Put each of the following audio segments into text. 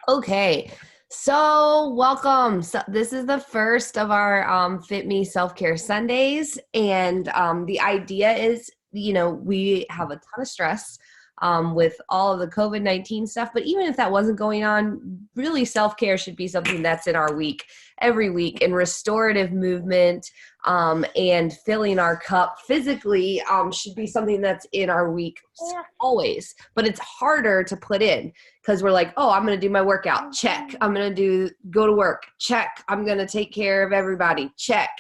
Okay, so welcome. So this is the first of our Fit Me Self-Care Sundays, and the idea is, we have a ton of stress with all of the COVID-19 stuff, but even if that wasn't going on, really self-care should be something that's in our week, every week, and restorative movement and filling our cup physically should be something that's in our week always, but it's harder to put in. Because we're like, oh, I'm going to do my workout. Check. I'm going to go to work. Check. I'm going to take care of everybody. Check.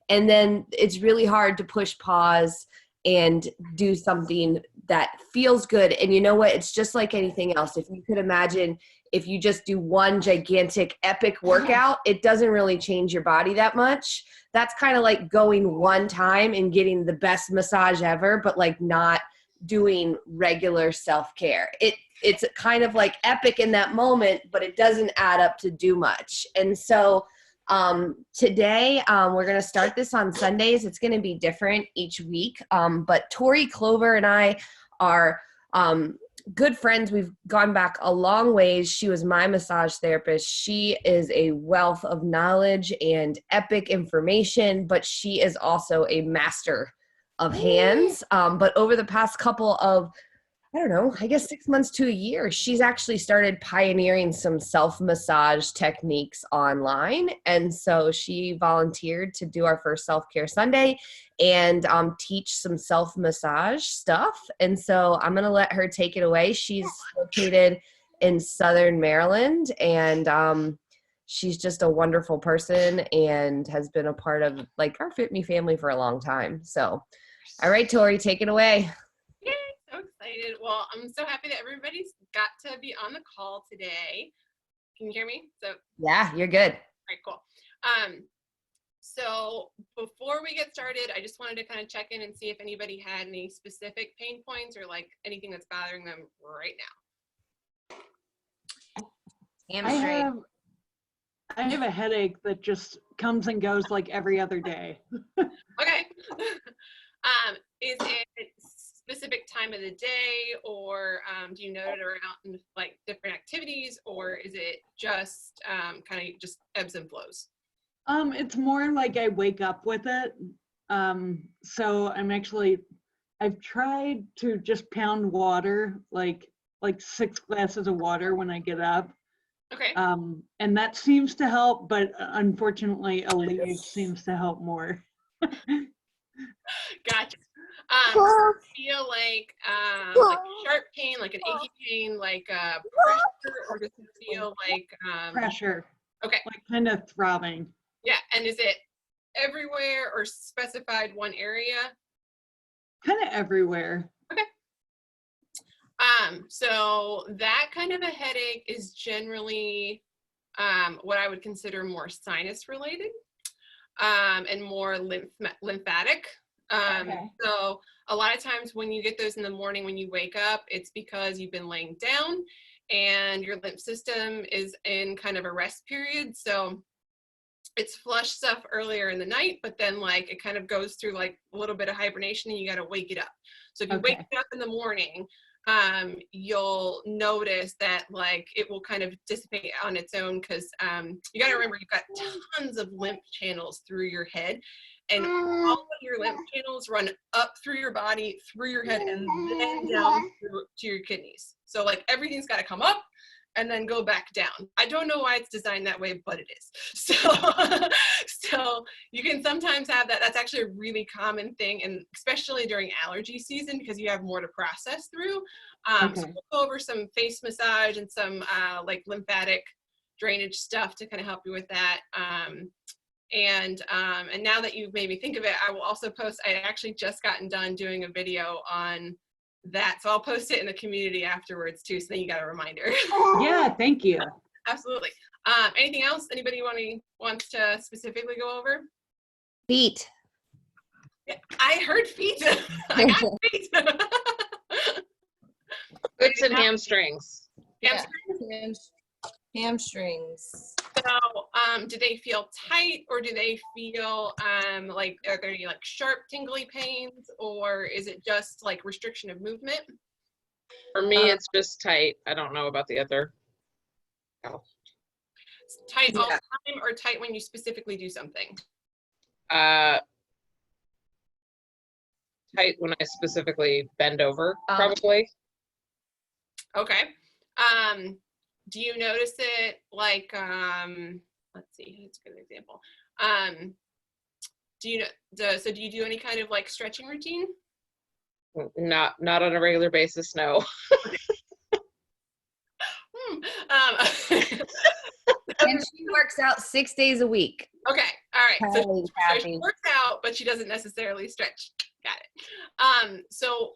And then it's really hard to push pause and do something that feels good. And you know what? It's just like anything else. If you could imagine, if you just do one gigantic epic workout, it doesn't really change your body that much. That's kind of like going one time and getting the best massage ever, but like not doing regular self-care. It's kind of like epic in that moment, but it doesn't add up to do much. And so today we're going to start this on Sundays. It's going to be different each week. But Torie, Clover, and I are good friends. We've gone back a long ways. She was my massage therapist. She is a wealth of knowledge and epic information, but she is also a master of hands. But over the past couple of, I don't know, I guess 6 months to a year, she's actually started pioneering some self-massage techniques online. And so she volunteered to do our first self-care Sunday and teach some self-massage stuff. And so I'm going to let her take it away. She's located in Southern Maryland, and she's just a wonderful person and has been a part of like our Fit Me family for a long time. So, all right, Torie, take it away. Yay, so excited. Well, I'm so happy that everybody's got to be on the call today. Can you hear me? Yeah, you're good. All right, cool. So before we get started, I just wanted to kind of check in and see if anybody had any specific pain points or like anything that's bothering them right now. I have a headache that just comes and goes like every other day. Okay. Is it specific time of the day, or do you note it around in like different activities, or is it just kind of just ebbs and flows? It's more like I wake up with it. So I've tried to just pound water, like 6 glasses of water when I get up. Okay. And that seems to help, but unfortunately, Aleve seems to help more. Gotcha. Feel like sharp pain, like an achy pain, like pressure, or does it feel like pressure? Okay. Like kind of throbbing. Yeah, and is it everywhere or specified one area? Kind of everywhere. Okay. So that kind of a headache is generally what I would consider more sinus related and more lymphatic. Okay. So a lot of times when you get those in the morning when you wake up, it's because you've been laying down and your lymph system is in kind of a rest period. So it's flushed stuff earlier in the night, but then like it kind of goes through like a little bit of hibernation and you got to wake it up. So if you wake it up in the morning, you'll notice that like it will kind of dissipate on its own, because you got to remember you've got tons of lymph channels through your head, and all of your lymph channels run up through your body, through your head, and then down to your kidneys. So like everything's got to come up and then go back down. I don't know why it's designed that way, but it is. So you can sometimes have that. That's actually a really common thing, and especially during allergy season, because you have more to process through. So we'll go over some face massage and some like lymphatic drainage stuff to kind of help you with that. And now that you've made me think of it, I will also post, I actually just gotten done doing a video on that, so I'll post it in the community afterwards too, so then you got a reminder. Yeah, thank you. Absolutely. Anything else anybody wants to specifically go over? Feet. Yeah, I heard feet. I got feet. Glutes and hamstrings. Hamstrings. So, do they feel tight, or do they feel like, are there any like sharp tingly pains, or is it just like restriction of movement? For me, it's just tight. I don't know about the other. Tight all Yeah. the time or tight when you specifically do something? Tight when I specifically bend over, probably. Okay. Do you notice it like, let's see, that's a good example. Do you know, so do you do any kind of like stretching routine? Not on a regular basis, no. And she works out 6 days a week. Okay, all right. So Hey, she Kathy. works out, but she doesn't necessarily stretch. Got it. So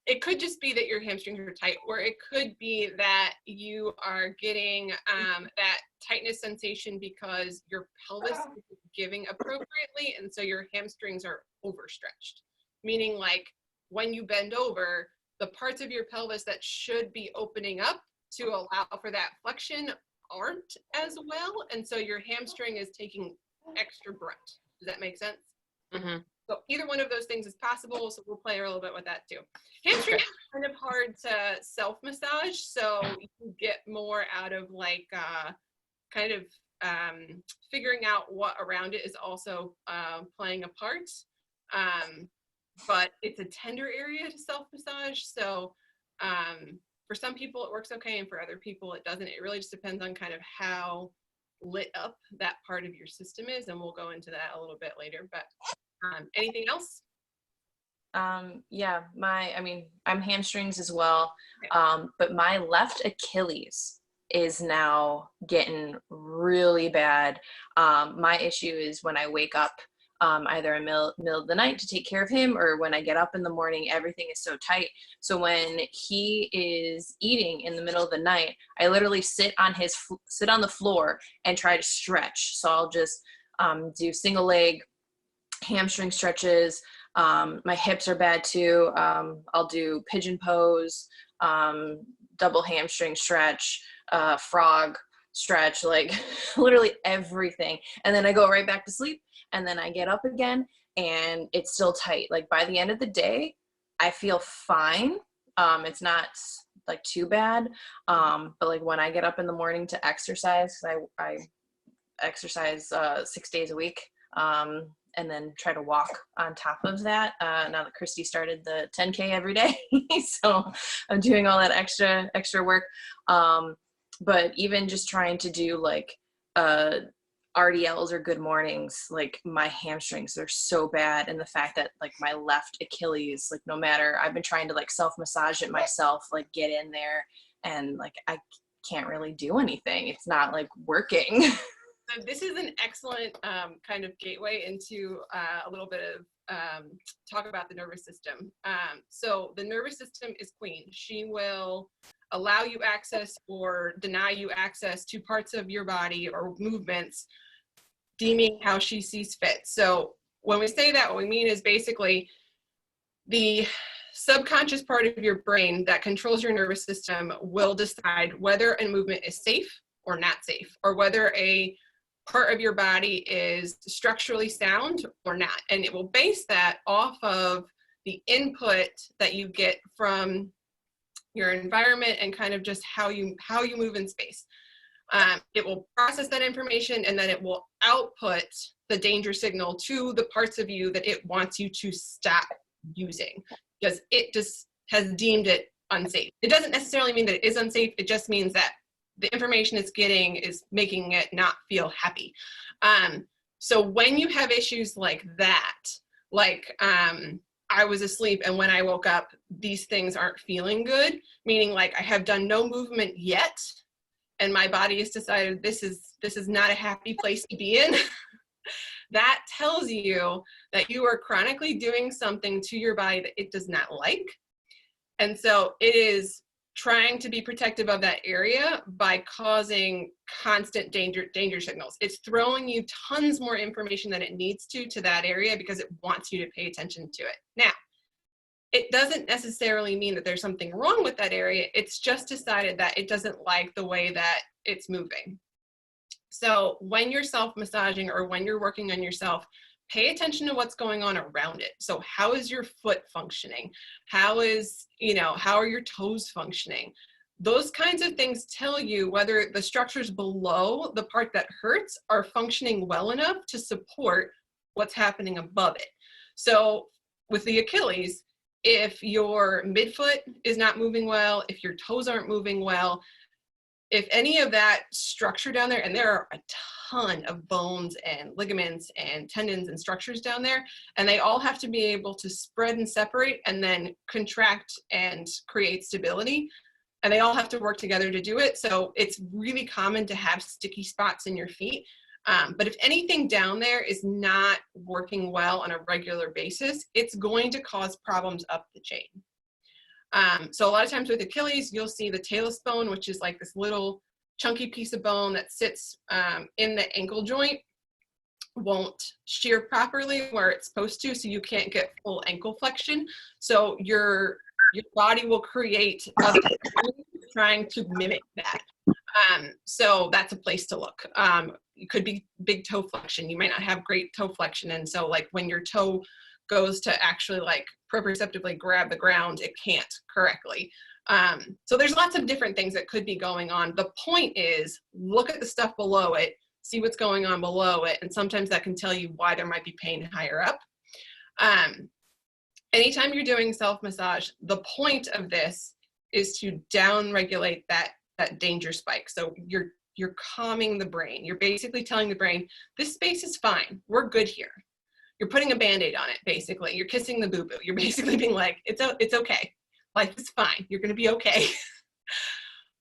it could just be that your hamstrings are tight, or it could be that you are getting that tightness sensation because your pelvis is giving appropriately, and so your hamstrings are overstretched. Meaning, like when you bend over, the parts of your pelvis that should be opening up to allow for that flexion aren't as well, and so your hamstring is taking extra brunt. Does that make sense? Mm-hmm. So either one of those things is possible, so we'll play a little bit with that too. Hamstring is kind of hard to self-massage, so you can get more out of like kind of figuring out what around it is also playing a part. But it's a tender area to self-massage, so for some people it works okay, and for other people it doesn't. It really just depends on kind of how lit up that part of your system is, and we'll go into that a little bit later. But anything else? Yeah, I'm hamstrings as well. But my left Achilles is now getting really bad. My issue is when I wake up, either in the middle of the night to take care of him, or when I get up in the morning, everything is so tight. So when he is eating in the middle of the night, I literally sit on the floor and try to stretch. So I'll just do single leg hamstring stretches. My hips are bad too. I'll do pigeon pose, double hamstring stretch, frog stretch, like literally everything. And then I go right back to sleep, and then I get up again and it's still tight. Like by the end of the day, I feel fine. It's not like too bad. But like when I get up in the morning to exercise, I exercise 6 days a week. And then try to walk on top of that. Now that Christy started the 10K every day, so I'm doing all that extra work. But even just trying to do like RDLs or good mornings, like my hamstrings, they're so bad. And the fact that like my left Achilles, like no matter, I've been trying to like self-massage it myself, like get in there, and like I can't really do anything. It's not like working. So this is an excellent kind of gateway into a little bit of talk about the nervous system. So the nervous system is queen. She will allow you access or deny you access to parts of your body or movements, deeming how she sees fit. So when we say that, what we mean is basically the subconscious part of your brain that controls your nervous system will decide whether a movement is safe or not safe, or whether a part of your body is structurally sound or not. And it will base that off of the input that you get from your environment and kind of just how you move in space. It will process that information, and then it will output the danger signal to the parts of you that it wants you to stop using, because it just has deemed it unsafe. It doesn't necessarily mean that it is unsafe. It just means that the information it's getting is making it not feel happy. So when you have issues like that, like I was asleep and when I woke up, these things aren't feeling good, meaning like I have done no movement yet, and my body has decided this is not a happy place to be in. That tells you that you are chronically doing something to your body that it does not like. And so it is trying to be protective of that area by causing constant danger signals. It's throwing you tons more information than it needs to that area because it wants you to pay attention to it. Now, it doesn't necessarily mean that there's something wrong with that area. It's just decided that it doesn't like the way that it's moving. So when you're self-massaging or when you're working on yourself, pay attention to what's going on around it. So how is your foot functioning? How are your toes functioning? those kinds of things tell you whether the structures below the part that hurts are functioning well enough to support what's happening above it. So with the Achilles, if your midfoot is not moving well, if your toes aren't moving well, if any of that structure down there, and there are a ton of bones and ligaments and tendons and structures down there, and they all have to be able to spread and separate and then contract and create stability. And they all have to work together to do it. So it's really common to have sticky spots in your feet. But if anything down there is not working well on a regular basis, it's going to cause problems up the chain. So a lot of times with Achilles, you'll see the talus bone, which is like this little chunky piece of bone that sits in the ankle joint, won't shear properly where it's supposed to, so you can't get full ankle flexion. So your body will create other trying to mimic that. So that's a place to look. It could be big toe flexion. You might not have great toe flexion, and so like when your toe goes to actually like proprioceptively grab the ground, it can't correctly. So there's lots of different things that could be going on. The point is, look at the stuff below it, see what's going on below it, and sometimes that can tell you why there might be pain higher up. Anytime you're doing self-massage, the point of this is to down-regulate that danger spike. So you're calming the brain. You're basically telling the brain, this space is fine. We're good here. You're putting a Band-Aid on it, basically. You're kissing the boo-boo. You're basically being like, it's okay. Life is fine. You're going to be okay.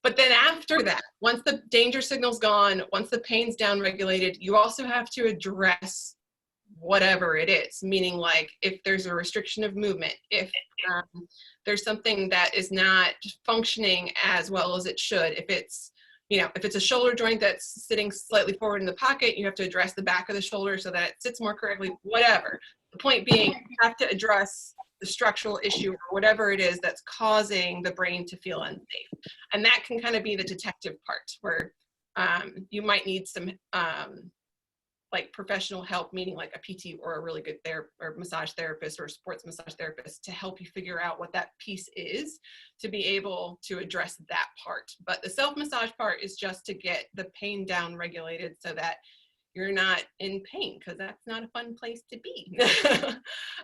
But then after that, once the danger signal's gone, once the pain's down-regulated, you also have to address whatever it is, meaning like if there's a restriction of movement, if there's something that is not functioning as well as it should, if it's a shoulder joint that's sitting slightly forward in the pocket, you have to address the back of the shoulder so that it sits more correctly, whatever. The point being, you have to address the structural issue or whatever it is that's causing the brain to feel unsafe. And that can kind of be the detective part where you might need some like professional help, meaning like a PT or a really good or massage therapist or sports massage therapist to help you figure out what that piece is to be able to address that part. But the self-massage part is just to get the pain down regulated so that you're not in pain, because that's not a fun place to be.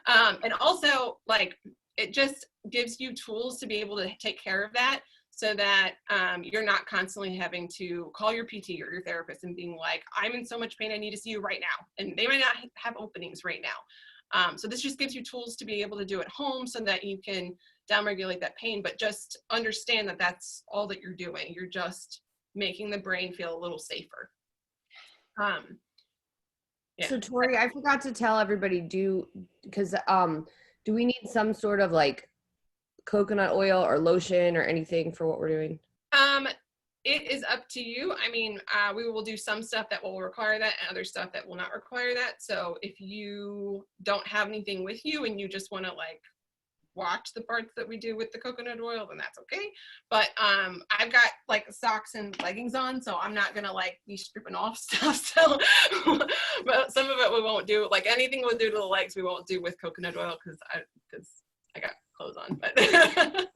And also, like, it just gives you tools to be able to take care of that so that you're not constantly having to call your PT or your therapist and being like, I'm in so much pain, I need to see you right now. And they might not have openings right now. So this just gives you tools to be able to do at home so that you can downregulate that pain, but just understand that that's all that you're doing. You're just making the brain feel a little safer. Yeah. So Torie, I forgot to tell everybody, do we need some sort of like coconut oil or lotion or anything for what we're doing? It is up to you. I mean, we will do some stuff that will require that and other stuff that will not require that. So if you don't have anything with you and you just want to like watch the parts that we do with the coconut oil, then that's okay. But I've got like socks and leggings on, so I'm not gonna like be stripping off stuff. So but some of it we won't do. Like anything we'll do to the legs, we won't do with coconut oil because I got clothes on. But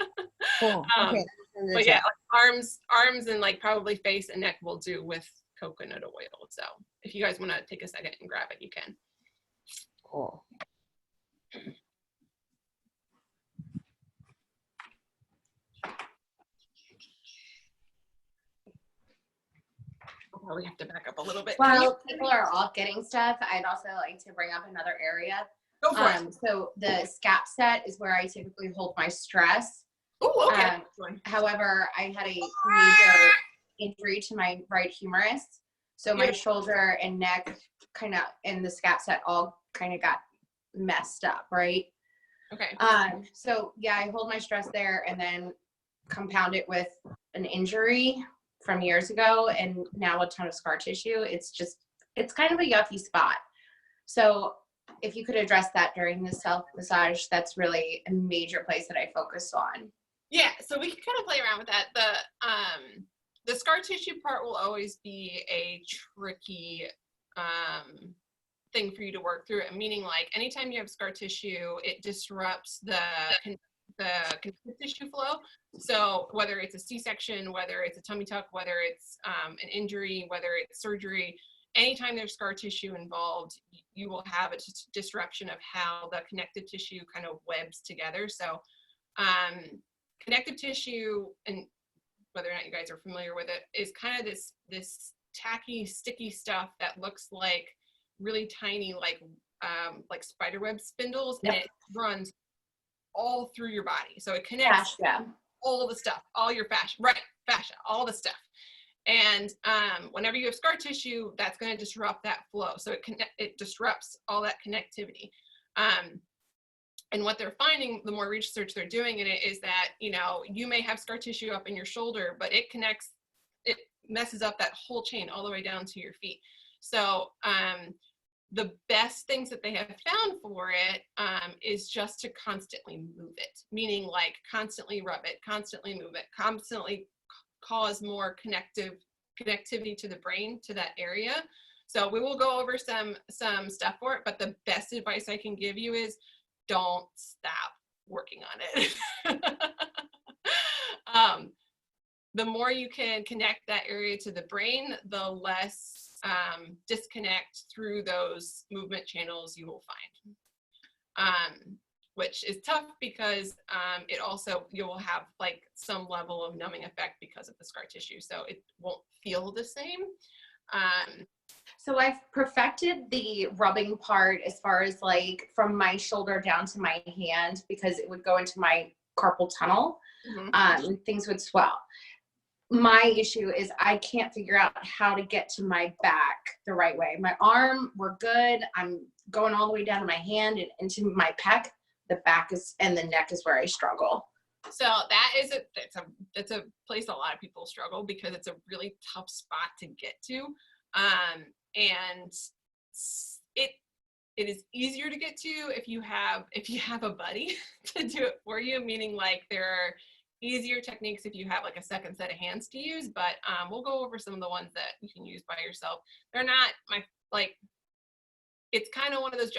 Cool. Okay. But yeah, like arms and like probably face and neck we'll do with coconut oil. So if you guys want to take a second and grab it, you can. Cool. I'll probably have to back up a little bit. While people are all getting stuff, I'd also like to bring up another area. Go for it. So the scap set is where I typically hold my stress. Oh, okay. However, I had a major injury to my right humerus. So my shoulder and neck kind of and the scap set all kind of got messed up, right? Okay. So yeah, I hold my stress there and then compound it with an injury from years ago and now a ton of scar tissue. It's kind of a yucky spot. So if you could address that during the self-massage, that's really a major place that I focus on. Yeah, so we can kind of play around with that. The scar tissue part will always be a tricky thing for you to work through. Meaning, like anytime you have scar tissue, it disrupts the the connective tissue flow. So whether it's a C-section, whether it's a tummy tuck, whether it's an injury, whether it's surgery, anytime there's scar tissue involved, you will have a disruption of how the connective tissue kind of webs together. So connective tissue, and whether or not you guys are familiar with it, is kind of this tacky, sticky stuff that looks like really tiny, like spiderweb spindles, Yep. and it runs all through your body. So it connects all the stuff, all your fascia, all the stuff. And whenever you have scar tissue, that's going to disrupt that flow. So it disrupts all that connectivity. And what they're finding, the more research they're doing in it, is that, you may have scar tissue up in your shoulder, but it messes up that whole chain all the way down to your feet. So the best things that they have found for it is just to constantly move it, meaning like constantly rub it, constantly move it, constantly cause more connectivity to the brain, to that area. So we will go over some stuff for it, but the best advice I can give you is don't stop working on it. The more you can connect that area to the brain, the less disconnect through those movement channels you will find, which is tough because it also, you will have like some level of numbing effect because of the scar tissue, so it won't feel the same. So I've perfected the rubbing part as far as like from my shoulder down to my hand, because it would go into my carpal tunnel. And things would swell. My issue is I can't figure out how to get to my back the right way. My arm, we're good. I'm going all the way down to my hand and into my pec. The back and the neck is where I struggle. So that is it's a place a lot of people struggle, because it's a really tough spot to get to. And it is easier to get to if you have a buddy to do it for you, meaning like there are easier techniques if you have like a second set of hands to use, but we'll go over some of the ones that you can use by yourself. They're not it's kind of one of those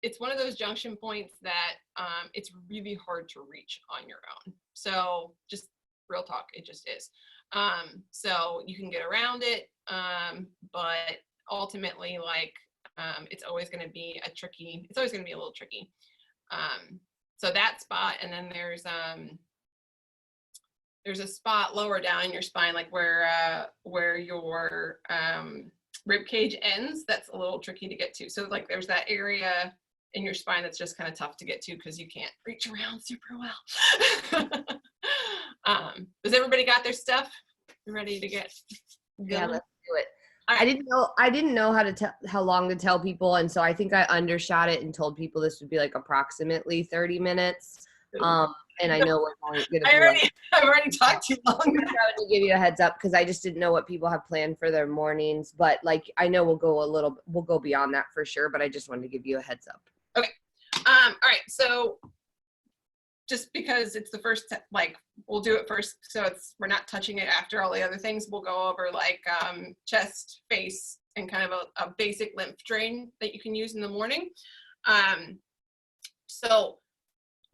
it's one of those junction points that it's really hard to reach on your own. So just real talk, it just is. So you can get around it, but ultimately it's always going to be a little tricky. So that spot, and then there's a spot lower down in your spine, like where your rib cage ends, that's a little tricky to get to. So like there's that area in your spine that's just kind of tough to get to because you can't reach around super well. Has everybody got their stuff ready to get going? Yeah, let's do it. Right. I didn't know how long to tell people, and so I think I undershot it and told people this would be like approximately 30 minutes. And I know we're going to be I've already talked too long. I'm trying to give you a heads up because I just didn't know what people have planned for their mornings, but like I know we'll go beyond that for sure, but I just wanted to give you a heads up. Okay. All right. So just because it's the first, we'll do it first, so we're not touching it after all the other things. We'll go over chest, face, and kind of a basic lymph drain that you can use in the morning. So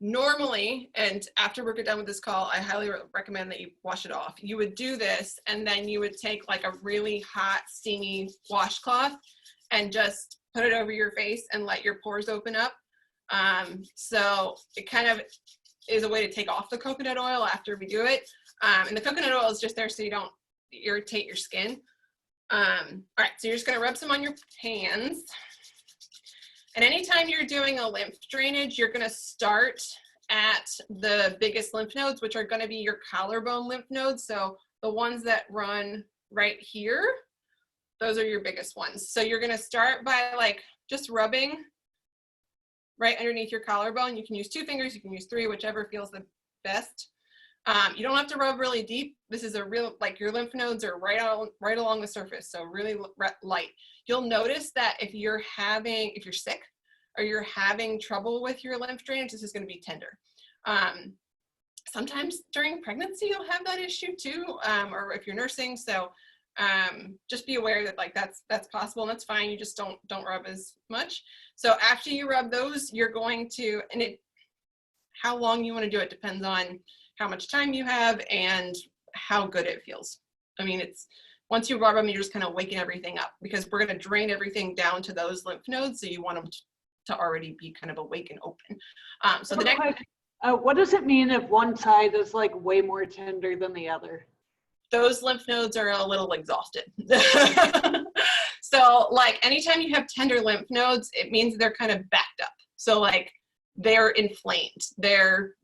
normally, and after we're done with this call, I highly recommend that you wash it off. You would do this, and then you would take like a really hot, steamy washcloth and just put it over your face and let your pores open up. So it kind of is a way to take off the coconut oil after we do it. And the coconut oil is just there so you don't irritate your skin. All right, so you're just gonna rub some on your hands. And anytime you're doing a lymph drainage, you're gonna start at the biggest lymph nodes, which are gonna be your collarbone lymph nodes. So the ones that run right here, those are your biggest ones. So you're gonna start by just rubbing right underneath your collarbone. You can use 2 fingers, you can use 3, whichever feels the best. You don't have to rub really deep. This is a real, your lymph nodes are right along the surface, so really light. You'll notice that if you're sick or you're having trouble with your lymph drainage, this is going to be tender. Sometimes during pregnancy, you'll have that issue too, or if you're nursing. So just be aware that that's possible, and that's fine. You just don't rub as much. So after you rub those, you're going to, and how long you want to do it depends on how much time you have and how good it feels. I mean, it's once you rub them, you're just kind of waking everything up because we're going to drain everything down to those lymph nodes. So you want them to already be kind of awake and open. So the next, what does it mean if one side is like way more tender than the other? those lymph nodes are a little exhausted. So like anytime you have tender lymph nodes, it means they're kind of backed up. So like they're inflamed. They're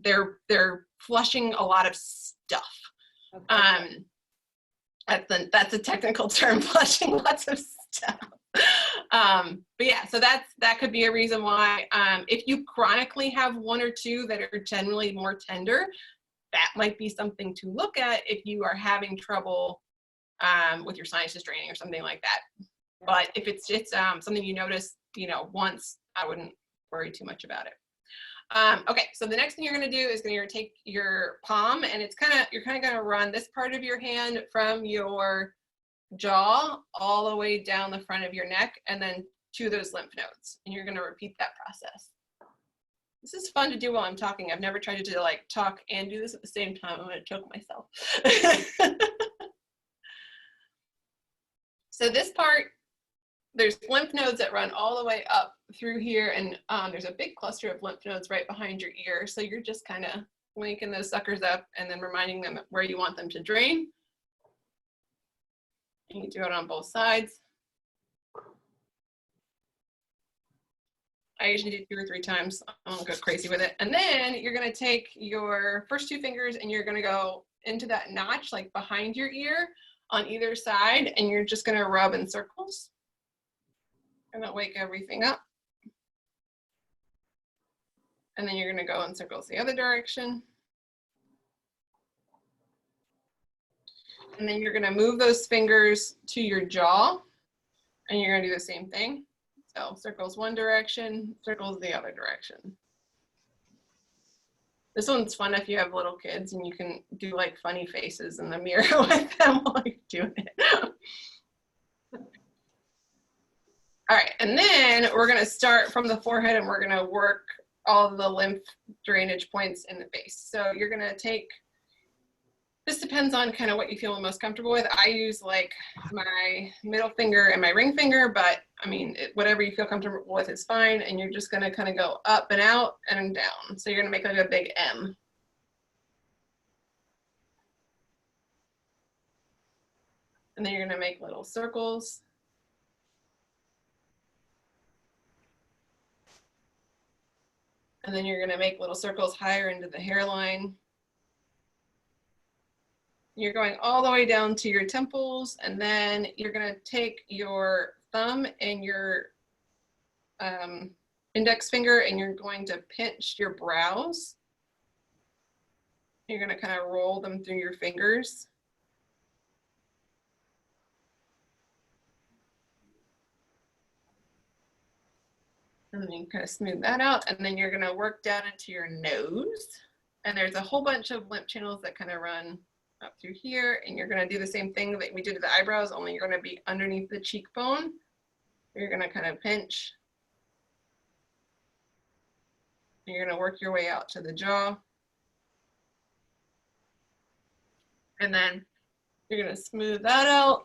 flushing a lot of stuff. Okay. That's a technical term, flushing lots of stuff. But yeah, so that could be a reason why. If you chronically have one or two that are generally more tender, that might be something to look at if you are having trouble with your sinuses draining or something like that. But if it's something you notice, once, I wouldn't worry too much about it. Okay, so the next thing you're going to do is you're going to take your palm, and you're kind of going to run this part of your hand from your jaw all the way down the front of your neck and then to those lymph nodes, and you're going to repeat that process. This is fun to do while I'm talking. I've never tried to do like talk and do this at the same time. I'm going to choke myself. So this part, there's lymph nodes that run all the way up through here, and there's a big cluster of lymph nodes right behind your ear. So you're just kind of linking those suckers up and then reminding them where you want them to drain. And you do it on both sides. I usually do 2 or 3 times. I won't go crazy with it. And then you're going to take your first 2 fingers and you're going to go into that notch like behind your ear on either side, and you're just going to rub in circles. And that'll wake everything up. And then you're going to go in circles the other direction. And then you're going to move those fingers to your jaw, and you're going to do the same thing. So circles one direction, circles the other direction. This one's fun if you have little kids and you can do like funny faces in the mirror with them while you're doing it. All right, and then we're going to start from the forehead, and we're going to work all the lymph drainage points in the face. So you're going to take, this depends on kind of what you feel the most comfortable with. I use like my middle finger and my ring finger, but I mean, whatever you feel comfortable with is fine. And you're just going to kind of go up and out and down. So you're going to make like a big M. And then you're going to make little circles. And then you're going to make little circles higher into the hairline. You're going all the way down to your temples, and then you're going to take your thumb and your index finger, and you're going to pinch your brows. You're going to kind of roll them through your fingers. And then you kind of smooth that out, and then you're going to work down into your nose. And there's a whole bunch of lymph channels that kind of run up through here, and you're going to do the same thing that we did to the eyebrows, only you're going to be underneath the cheekbone. You're going to kind of pinch. And you're going to work your way out to the jaw. And then you're going to smooth that out.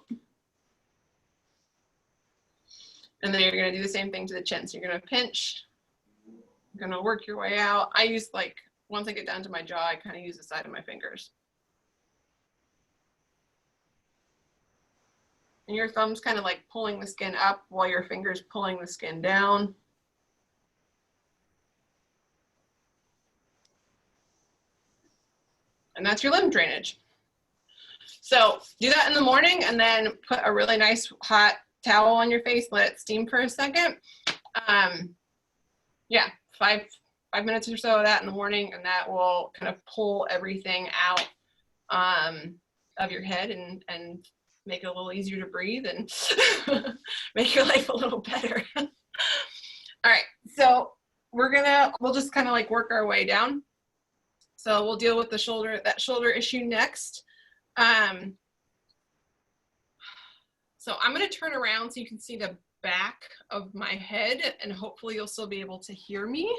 And then you're going to do the same thing to the chin. So you're going to pinch. You're going to work your way out. I use like, once I get down to my jaw, I kind of use the side of my fingers. And your thumb's kind of like pulling the skin up while your finger's pulling the skin down. And that's your lymph drainage. So do that in the morning, and then put a really nice hot towel on your face, let it steam for a second. Yeah, five minutes or so of that in the morning, and that will kind of pull everything out of your head and make it a little easier to breathe and make your life a little better. All right, so we'll just kind of like work our way down. So we'll deal with that shoulder issue next. So I'm going to turn around so you can see the back of my head, and hopefully you'll still be able to hear me.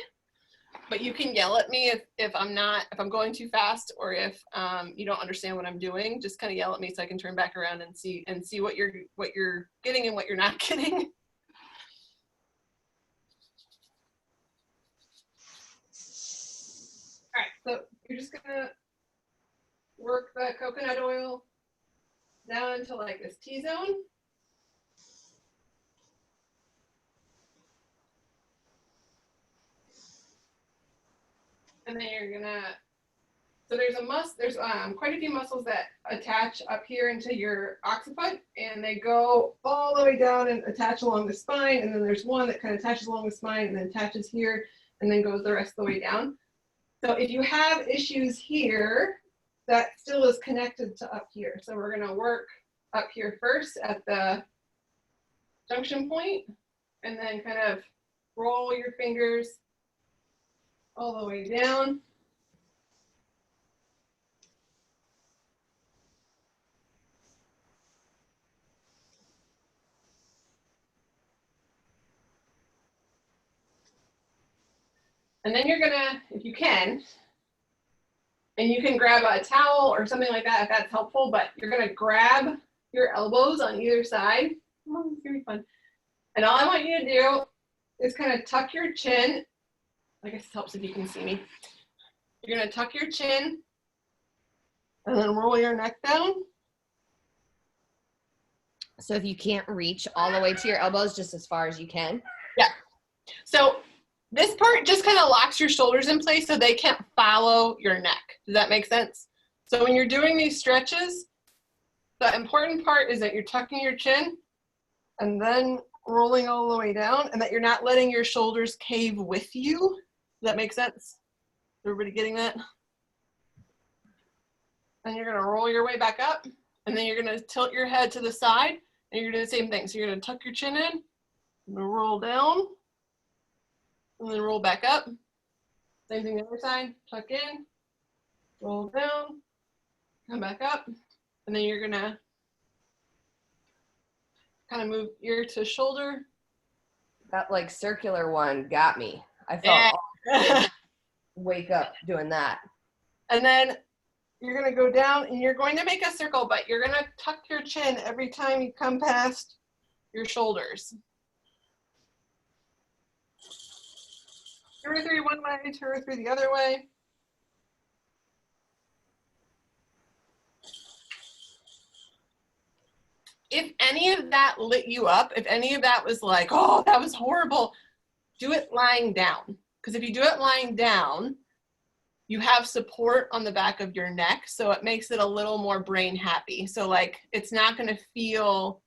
But you can yell at me if I'm going too fast, or if you don't understand what I'm doing. Just kind of yell at me so I can turn back around and see what you're getting and what you're not getting. All right, so you're just gonna work the coconut oil down into like this T-zone. And then you're gonna, so there's quite a few muscles that attach up here into your occiput, and they go all the way down and attach along the spine. And then there's one that kind of attaches along the spine and then attaches here and then goes the rest of the way down. So if you have issues here, that still is connected to up here. So we're gonna work up here first at the junction point, and then kind of roll your fingers all the way down. And then you're gonna, if you can, and you can grab a towel or something like that if that's helpful, but you're gonna grab your elbows on either side. Oh, it's gonna be fun. And all I want you to do is kind of tuck your chin. I guess it helps if you can see me. You're gonna tuck your chin and then roll your neck down. So if you can't reach all the way to your elbows, just as far as you can. Yeah. So this part just kind of locks your shoulders in place so they can't follow your neck. Does that make sense? So when you're doing these stretches, the important part is that you're tucking your chin and then rolling all the way down, and that you're not letting your shoulders cave with you. Does that make sense? Everybody getting that? And you're gonna roll your way back up, and then you're gonna tilt your head to the side, and you're gonna do the same thing. So you're gonna tuck your chin in, roll down, and then roll back up. Same thing the other side, tuck in, roll down, come back up, and then you're gonna kind of move ear to shoulder. That like circular one got me. I felt Yeah. wake up doing that. And then you're gonna go down and you're going to make a circle, but you're gonna tuck your chin every time you come past your shoulders. 2 or 3 one way, 2 or 3 the other way. If any of that lit you up, if any of that was like, oh, that was horrible, do it lying down. Because if you do it lying down, you have support on the back of your neck, so it makes it a little more brain happy. So like, it's not gonna feel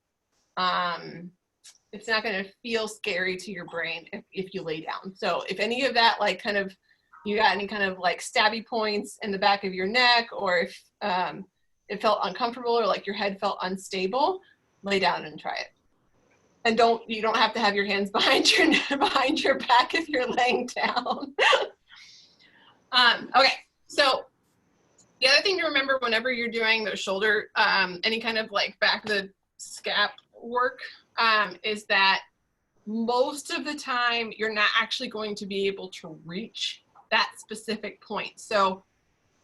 scary to your brain if you lay down. So if any of that, like kind of, you got any kind of like stabby points in the back of your neck, or if it felt uncomfortable or like your head felt unstable, lay down and try it. And you don't have to have your hands behind your back if you're laying down. Okay, so the other thing to remember whenever you're doing the shoulder, any kind of like back of the scap work, is that most of the time you're not actually going to be able to reach that specific point. So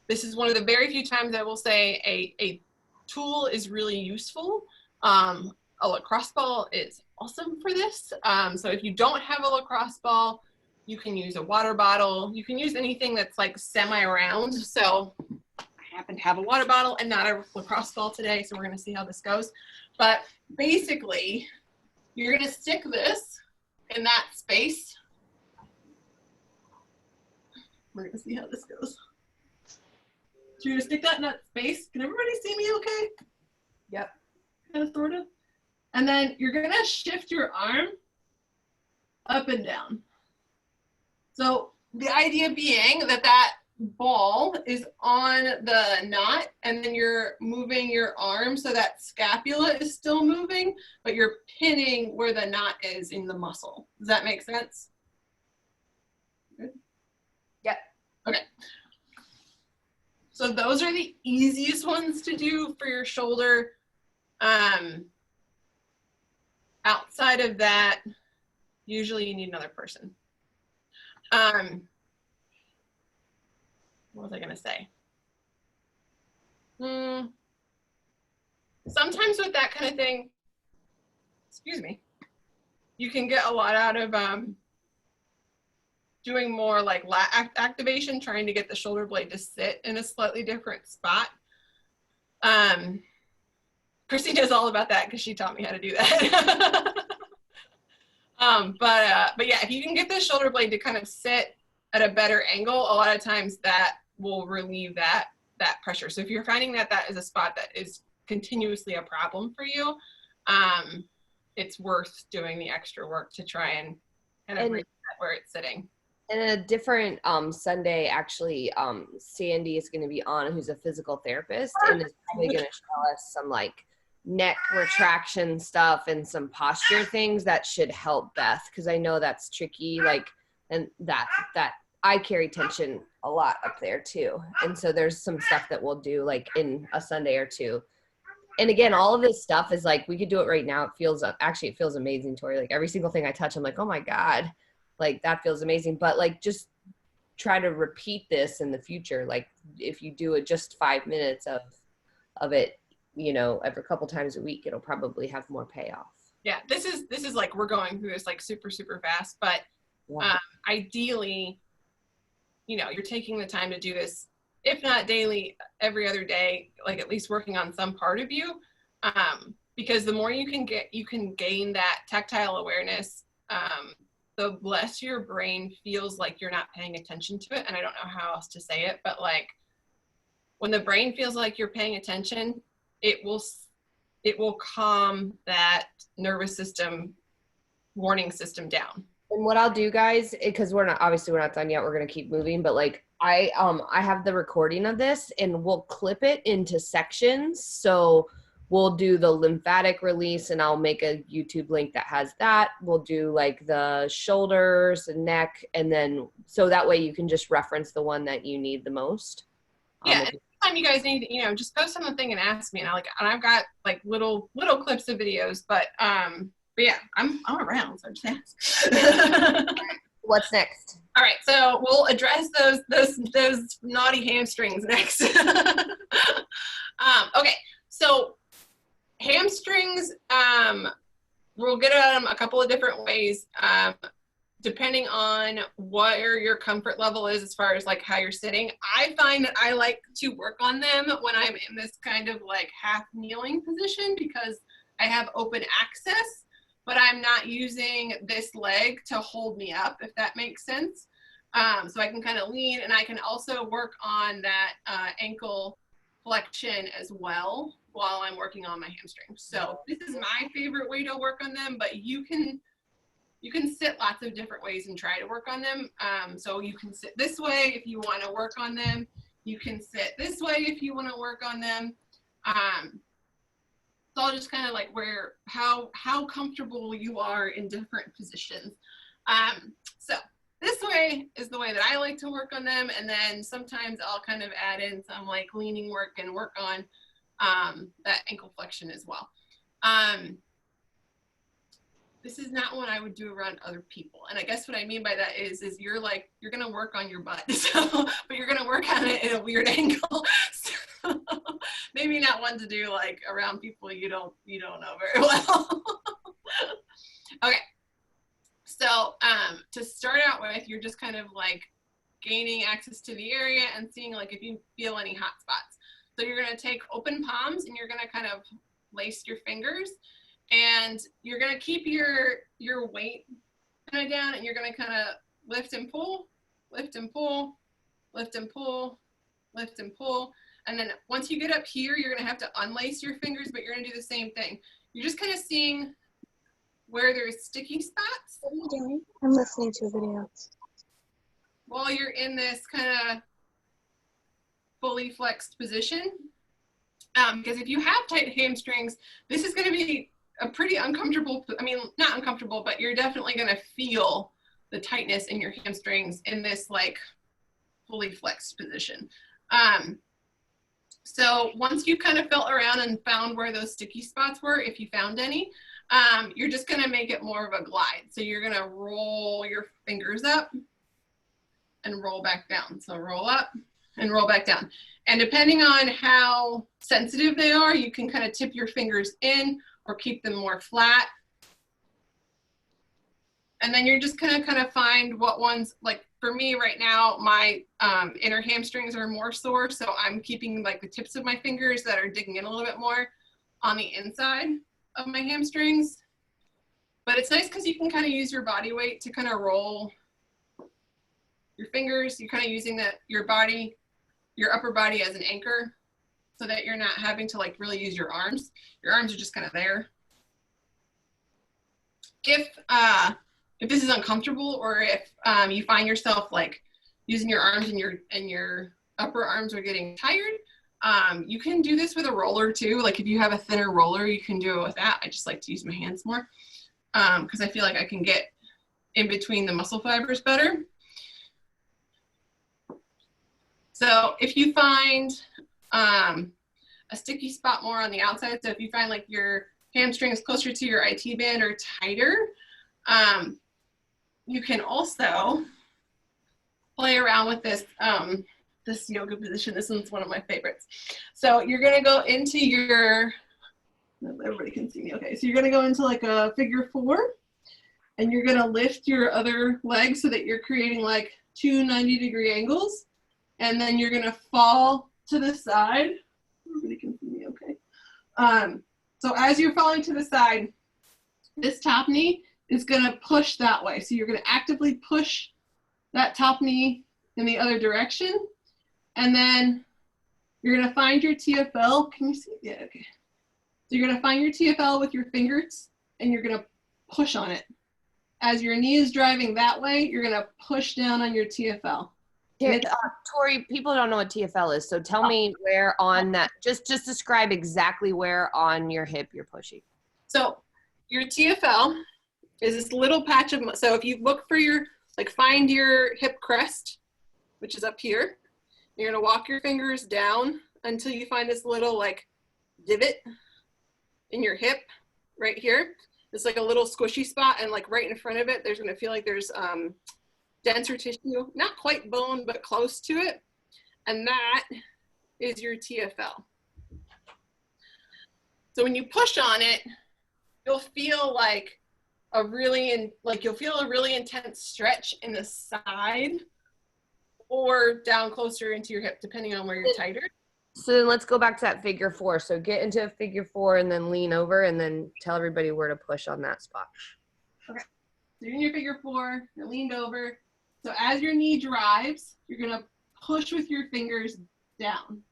this is one of the very few times I will say a tool is really useful. A lacrosse ball is awesome for this. So if you don't have a lacrosse ball, you can use a water bottle. You can use anything that's like semi-round. So I happen to have a water bottle and not a lacrosse ball today, so we're gonna see how this goes. But basically, you're gonna stick this in that space. We're gonna see how this goes. So you're gonna stick that in that space. Can everybody see me okay? Yep. Kind of, sort of. And then you're gonna shift your arm up and down. So the idea being that ball is on the knot, and then you're moving your arm so that scapula is still moving, but you're pinning where the knot is in the muscle. Does that make sense? Good? Yep. Okay. So those are the easiest ones to do for your shoulder. Outside of that, usually you need another person. what was I gonna say? Sometimes with that kind of thing, excuse me, you can get a lot out of doing more like lat activation, trying to get the shoulder blade to sit in a slightly different spot. Chrissy knows all about that because she taught me how to do that. But yeah, if you can get the shoulder blade to kind of sit at a better angle, a lot of times that will relieve that pressure. So if you're finding that that is a spot that is continuously a problem for you, it's worth doing the extra work to try and kind of reach that where it's sitting. And a different Sunday, actually, Sandy is going to be on, who's a physical therapist, and is probably going to show us some like neck retraction stuff and some posture things that should help Beth, because I know that's tricky, like, and that I carry tension a lot up there too. And so there's some stuff that we'll do like in a Sunday or two. And again, all of this stuff is like, we could do it right now. It feels amazing, Torie. Like every single thing I touch, I'm like, oh my God, like that feels amazing. But like, just try to repeat this in the future. Like if you do it just 5 minutes of it, you know, every couple times a week, it'll probably have more payoff. Yeah, this is like, we're going through this like super fast, but ideally, you know, you're taking the time to do this, if not daily, every other day, like at least working on some part of you, because the more you can gain that tactile awareness, the less your brain feels like you're not paying attention to it. And I don't know how else to say it, but like when the brain feels like you're paying attention, it will calm that nervous system warning system down. And what I'll do, guys, because we're not done yet, we're gonna keep moving, but like I have the recording of this and we'll clip it into sections. So we'll do the lymphatic release and I'll make a YouTube link that has that. We'll do like the shoulders and neck, and then so that way you can just reference the one that you need the most. Yeah. Anytime you guys need, you know, just post on the thing and ask me, and I've got like little clips of videos, but yeah, I'm around, so just ask. What's next? All right, so we'll address those naughty hamstrings next. Okay, so hamstrings, we'll get at them a couple of different ways, depending on where your comfort level is as far as like how you're sitting. I find that I like to work on them when I'm in this kind of like half kneeling position because I have open access, but I'm not using this leg to hold me up, if that makes sense. So I can kind of lean, and I can also work on that ankle flexion as well while I'm working on my hamstrings. So this is my favorite way to work on them, but you can sit lots of different ways and try to work on them. So you can sit this way if you want to work on them. You can sit this way if you want to work on them. It's all just kind of like how comfortable you are in different positions. So this way is the way that I like to work on them. And then sometimes I'll kind of add in some like leaning work and work on that ankle flexion as well. This is not one I would do around other people. And I guess what I mean by that is you're going to work on your butt, so, but you're going to work on it in a weird angle. So maybe not one to do like around people you don't know very well. Okay. So to start out with, you're just kind of like gaining access to the area and seeing like if you feel any hot spots. So you're going to take open palms and you're going to kind of lace your fingers. And you're going to keep your weight kind of down, and you're going to kind of lift and pull, lift and pull, lift and pull, lift and pull. And then once you get up here, you're going to have to unlace your fingers, but you're going to do the same thing. You're just kind of seeing where there's sticky spots. What are you doing? I'm listening to a video. While you're in this kind of fully flexed position. Because if you have tight hamstrings, this is going to be a pretty uncomfortable, I mean, not uncomfortable, but you're definitely going to feel the tightness in your hamstrings in this like fully flexed position. So once you kind of felt around and found where those sticky spots were, if you found any, you're just going to make it more of a glide. So you're going to roll your fingers up and roll back down. So roll up, and roll back down. And depending on how sensitive they are, you can kind of tip your fingers in or keep them more flat. And then you're just gonna kind of find what ones, like for me right now, my inner hamstrings are more sore. So I'm keeping like the tips of my fingers that are digging in a little bit more on the inside of my hamstrings. But it's nice because you can kind of use your body weight to kind of roll your fingers. You're kind of using your upper body as an anchor so that you're not having to like really use your arms. Your arms are just kind of there. If this is uncomfortable, or if you find yourself like using your arms and your upper arms are getting tired, you can do this with a roller too. Like if you have a thinner roller, you can do it with that. I just like to use my hands more because I feel like I can get in between the muscle fibers better. So if you find a sticky spot more on the outside, so if you find like your hamstring is closer to your IT band or tighter, you can also play around with this this yoga position. This one's one of my favorites. So you're gonna go into your, everybody can see me, okay. So you're gonna go into like a figure 4, and you're gonna lift your other leg so that you're creating like 2 90-degree angles, and then you're gonna fall to the side. Everybody can see me, okay. So as you're falling to the side, this top knee is gonna push that way. So you're gonna actively push that top knee in the other direction. And then you're gonna find your TFL. Can you see? Yeah, okay. So you're gonna find your TFL with your fingers and you're gonna push on it. As your knee is driving that way, you're gonna push down on your TFL. Torie, people don't know what TFL is, so tell me where on that, just describe exactly where on your hip you're pushing. So your TFL is this little patch of, so if you look for your, like find your hip crest, which is up here, you're gonna walk your fingers down until you find this little like divot in your hip right here. It's like a little squishy spot, and like right in front of it, there's gonna feel like there's denser tissue, not quite bone, but close to it. And that is your TFL. So when you push on it, you'll feel like you'll feel a really intense stretch in the side or down closer into your hip, depending on where you're tighter. So then let's go back to that figure 4. So get into a figure 4 and then lean over and then tell everybody where to push on that spot. Okay. So you're in your figure 4, you're leaned over. So as your knee drives, you're gonna push with your fingers down.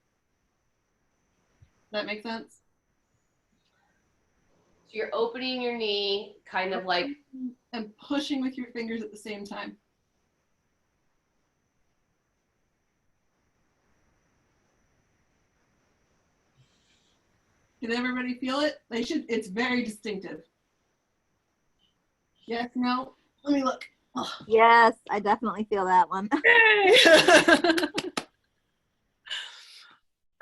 Does that make sense? So you're opening your knee kind of like, and pushing with your fingers at the same time. Did everybody feel it? They should, it's very distinctive. Yes, no? Let me look. Oh. Yes, I definitely feel that one.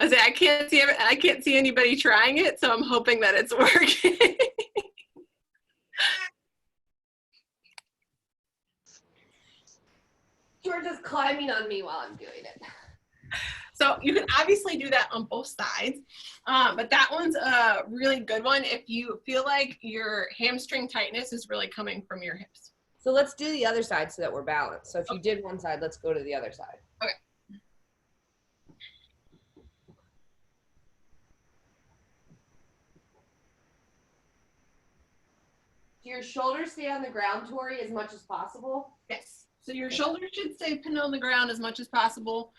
I can't see anybody trying it, so I'm hoping that it's working. Georgia's climbing on me while I'm doing it. So you can obviously do that on both sides, but that one's a really good one if you feel like your hamstring tightness is really coming from your hips. So let's do the other side so that we're balanced. So if you did one side, let's go to the other side. Okay. Do your shoulders stay on the ground, Torie, as much as possible? Yes. So your shoulders should stay pinned on the ground as much as possible.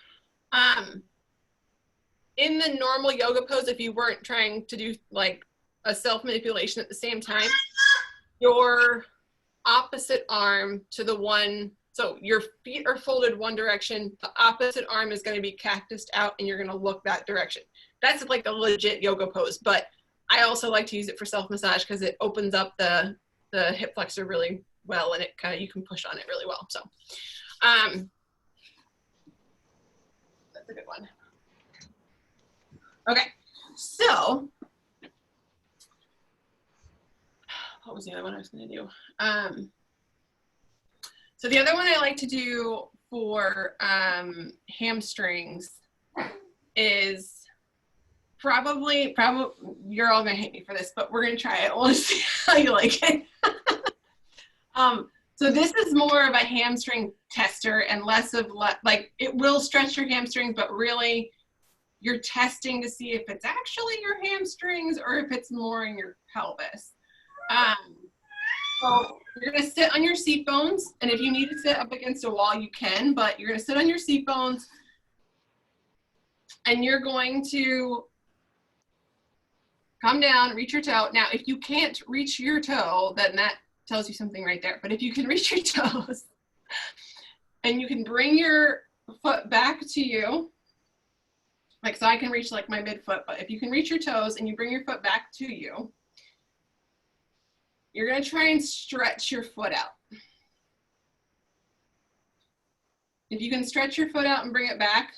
In the normal yoga pose, if you weren't trying to do like a self-manipulation at the same time, your opposite arm to the one, so your feet are folded one direction, the opposite arm is going to be cactused out and you're going to look that direction. That's like a legit yoga pose, but I also like to use it for self-massage because it opens up the hip flexor really well, and it kind of, you can push on it really well. So that's a good one. Okay, so what was the other one I was going to do? So the other one I like to do for hamstrings is probably you're all gonna hate me for this, but we're gonna try it. We'll see how you like it. So this is more of a hamstring tester and less of like it will stretch your hamstrings, but really you're testing to see if it's actually your hamstrings or if it's more in your pelvis. So you're gonna sit on your seat bones, and if you need to sit up against a wall, you can, but you're gonna sit on your seat bones and you're going to come down, reach your toe. Now, if you can't reach your toe, then that tells you something right there. But if you can reach your toes and you can bring your foot back to you, like so I can reach like my midfoot, but if you can reach your toes and you bring your foot back to you, you're gonna try and stretch your foot out. If you can stretch your foot out and bring it back,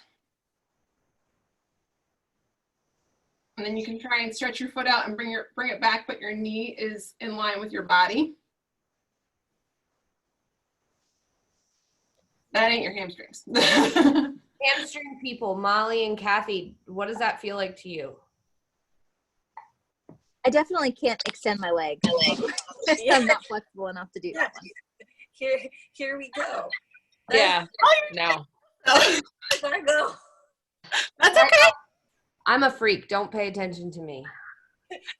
and then you can try and stretch your foot out and bring it back, but your knee is in line with your body. That ain't your hamstrings. Hamstring people, Molly and Kathy, what does that feel like to you? I definitely can't extend my leg. I'm not flexible enough to do that one. Here we go. Yeah, no. There I go. That's okay. I'm a freak. Don't pay attention to me.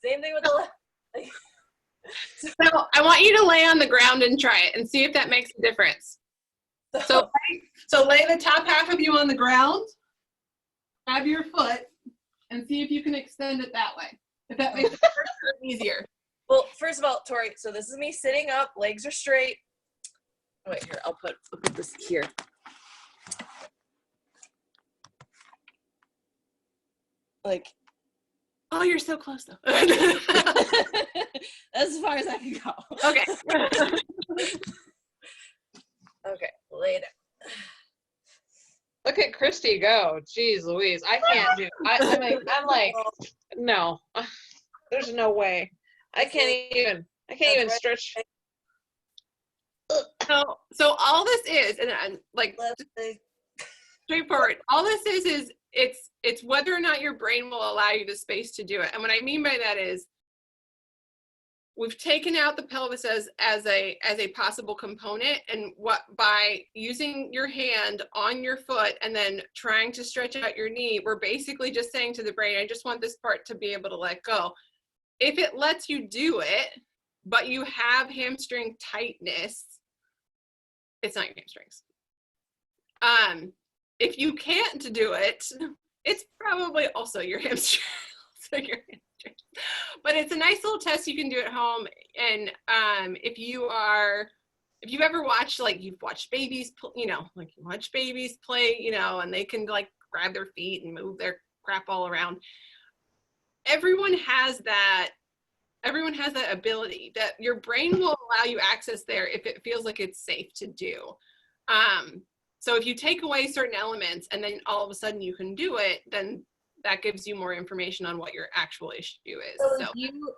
Same thing with the left. So I want you to lay on the ground and try it and see if that makes a difference. So lay the top half of you on the ground, grab your foot, and see if you can extend it that way. If that makes it easier. Well, first of all, Tori, so this is me sitting up, legs are straight. Wait, here, I'll put this here. Like, oh, you're so close though. that's as far as I can go. Okay. Okay, lay it out. Look at Christy go. Jeez Louise. I can't do I'm like, no. There's no way. I can't even stretch. So all this is, and like straightforward, all this is it's whether or not your brain will allow you the space to do it. And what I mean by that is we've taken out the pelvis as a possible component, and what by using your hand on your foot and then trying to stretch out your knee, we're basically just saying to the brain, I just want this part to be able to let go. If it lets you do it, but you have hamstring tightness, it's not your hamstrings. If you can't do it, it's probably also your hamstring. But it's a nice little test you can do at home. And if you've ever watched, like you've watched babies, you watch babies play, and they can like grab their feet and move their crap all around. Everyone has that ability that your brain will allow you access there if it feels like it's safe to do. So if you take away certain elements and then all of a sudden you can do it, then that gives you more information on what your actual issue is. So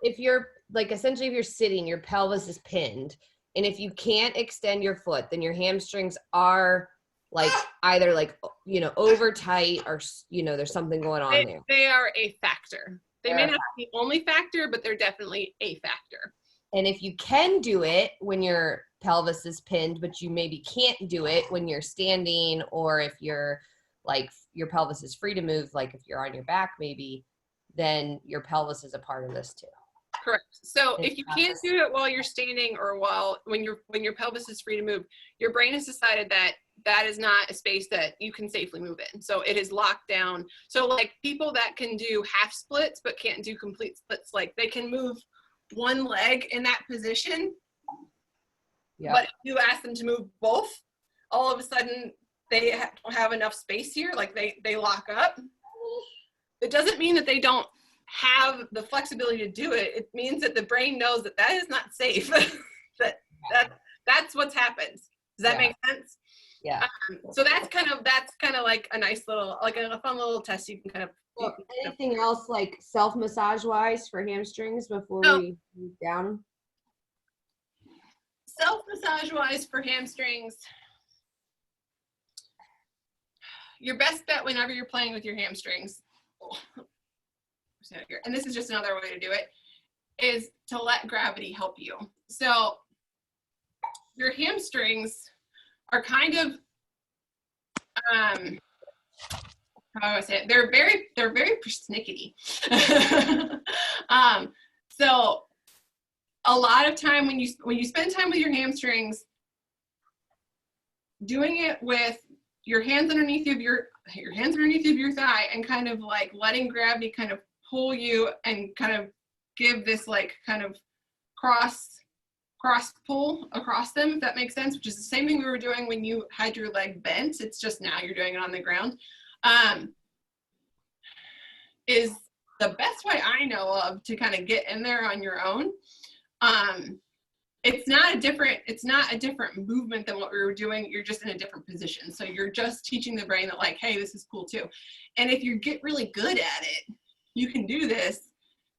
if you're like, essentially if you're sitting, your pelvis is pinned, and if you can't extend your foot, then your hamstrings are like either like, over tight or, there's something going on there. They are a factor. They may not be the only factor, but they're definitely a factor. And if you can do it when your pelvis is pinned, but you maybe can't do it when you're standing, or if you're like your pelvis is free to move, like if you're on your back maybe, then your pelvis is a part of this too. Correct. So if you can't do it while you're standing or when your pelvis is free to move, your brain has decided that is not a space that you can safely move in. So it is locked down. So like people that can do half splits but can't do complete splits, like they can move one leg in that position. Yeah. But if you ask them to move both, all of a sudden they don't have enough space here, like they lock up. It doesn't mean that they don't have the flexibility to do it. It means that the brain knows that is not safe. that's what's happened. Does that make sense? Yeah. So that's kind of like a nice little, like a fun little test you can kind of. Well, anything else like self-massage wise for hamstrings before we move down? Self-massage wise for hamstrings, your best bet whenever you're playing with your hamstrings, and this is just another way to do it, is to let gravity help you. So your hamstrings are kind of, how do I say it? They're very persnickety. So a lot of time when you spend time with your hamstrings, doing it with your hands underneath of your thigh and kind of like letting gravity kind of pull you and kind of give this like kind of cross pull across them, if that makes sense, which is the same thing we were doing when you had your leg bent. It's just now you're doing it on the ground. Is the best way I know of to kind of get in there on your own. It's not a different movement than what we were doing. You're just in a different position. So you're just teaching the brain that like, hey, this is cool too. And if you get really good at it, you can do this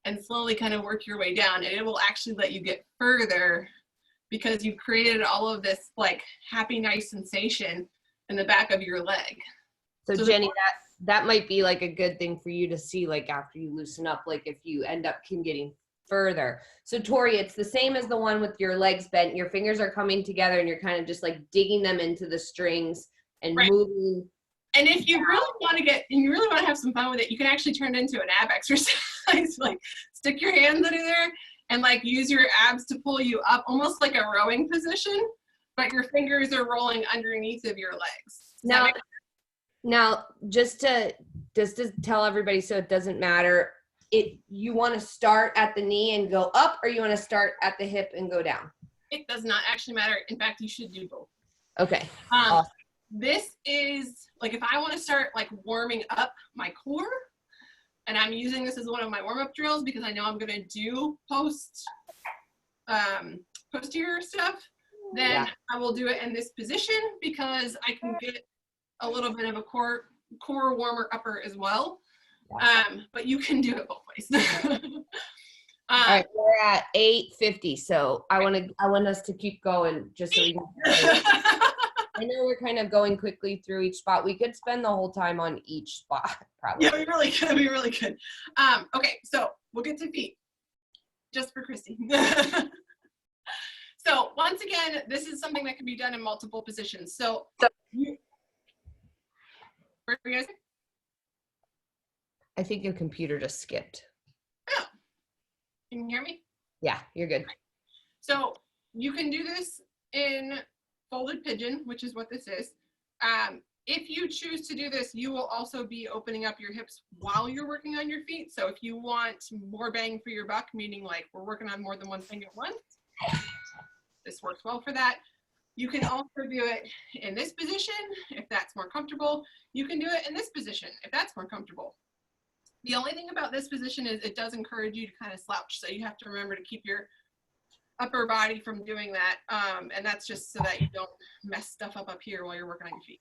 and slowly kind of work your way down, and it will actually let you get further because you've created all of this like happy, nice sensation in the back of your leg. So Jenny, that might be like a good thing for you to see, like after you loosen up, like if you end up getting further. So Torie, it's the same as the one with your legs bent. Your fingers are coming together and you're kind of just like digging them into the strings and moving. And if you really want to have some fun with it, you can actually turn it into an ab exercise. Like stick your hands under there and like use your abs to pull you up, almost like a rowing position, but your fingers are rolling underneath of your legs. Now, just to tell everybody so it doesn't matter, you want to start at the knee and go up, or you want to start at the hip and go down? It does not actually matter. In fact, you should do both. Okay. Awesome. This is like if I want to start like warming up my core, and I'm using this as one of my warm-up drills because I know I'm going to do posterior stuff, then I will do it in this position because I can get a little bit of a core warmer upper as well. But you can do it both ways. All right, we're at 8:50, so I want us to keep going just so we can. I know we're kind of going quickly through each spot. We could spend the whole time on each spot, probably. Yeah, we really could. We really could. Okay, so we'll get to feet, just for Christy. So once again, this is something that can be done in multiple positions. So, where are you guys? I think your computer just skipped. Oh, can you hear me? Yeah, you're good. So you can do this in folded pigeon, which is what this is. If you choose to do this, you will also be opening up your hips while you're working on your feet. So if you want more bang for your buck, meaning like we're working on more than one thing at once, this works well for that. You can also do it in this position if that's more comfortable. You can do it in this position if that's more comfortable. The only thing about this position is it does encourage you to kind of slouch. So you have to remember to keep your upper body from doing that. And that's just so that you don't mess stuff up here while you're working on your feet.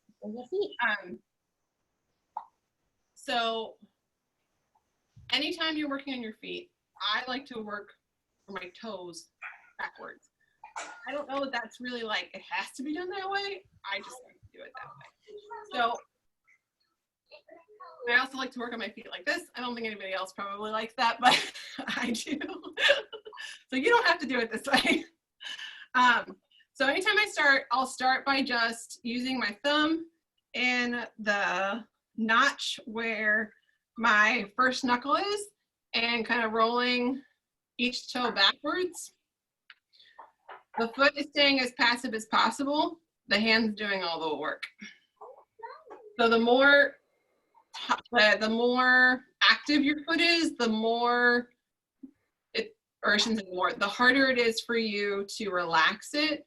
So anytime you're working on your feet, I like to work my toes backwards. I don't know that that's really like, it has to be done that way. I just like to do it that way. So I also like to work on my feet like this. I don't think anybody else probably likes that, but I do. So you don't have to do it this way. So anytime I start, I'll start by just using my thumb in the notch where my first knuckle is and kind of rolling each toe backwards. The foot is staying as passive as possible. The hand's doing all the work. So the more active your foot is, the harder it is for you to relax it,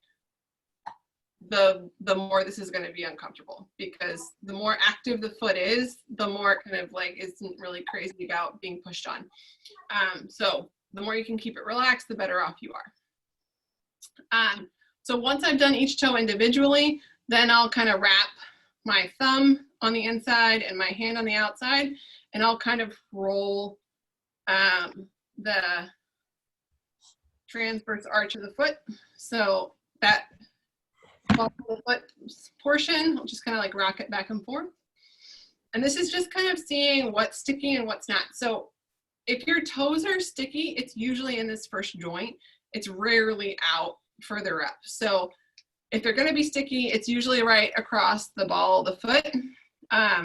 the more this is going to be uncomfortable, because the more active the foot is, the more it kind of like isn't really crazy about being pushed on. So the more you can keep it relaxed, the better off you are. So once I've done each toe individually, then I'll kind of wrap my thumb on the inside and my hand on the outside, and I'll kind of roll the transverse arch of the foot. So that ball of the foot portion. We'll just kind of like rock it back and forth. And this is just kind of seeing what's sticky and what's not. So if your toes are sticky, it's usually in this first joint. It's rarely out further up. So if they're going to be sticky, it's usually right across the ball of the foot.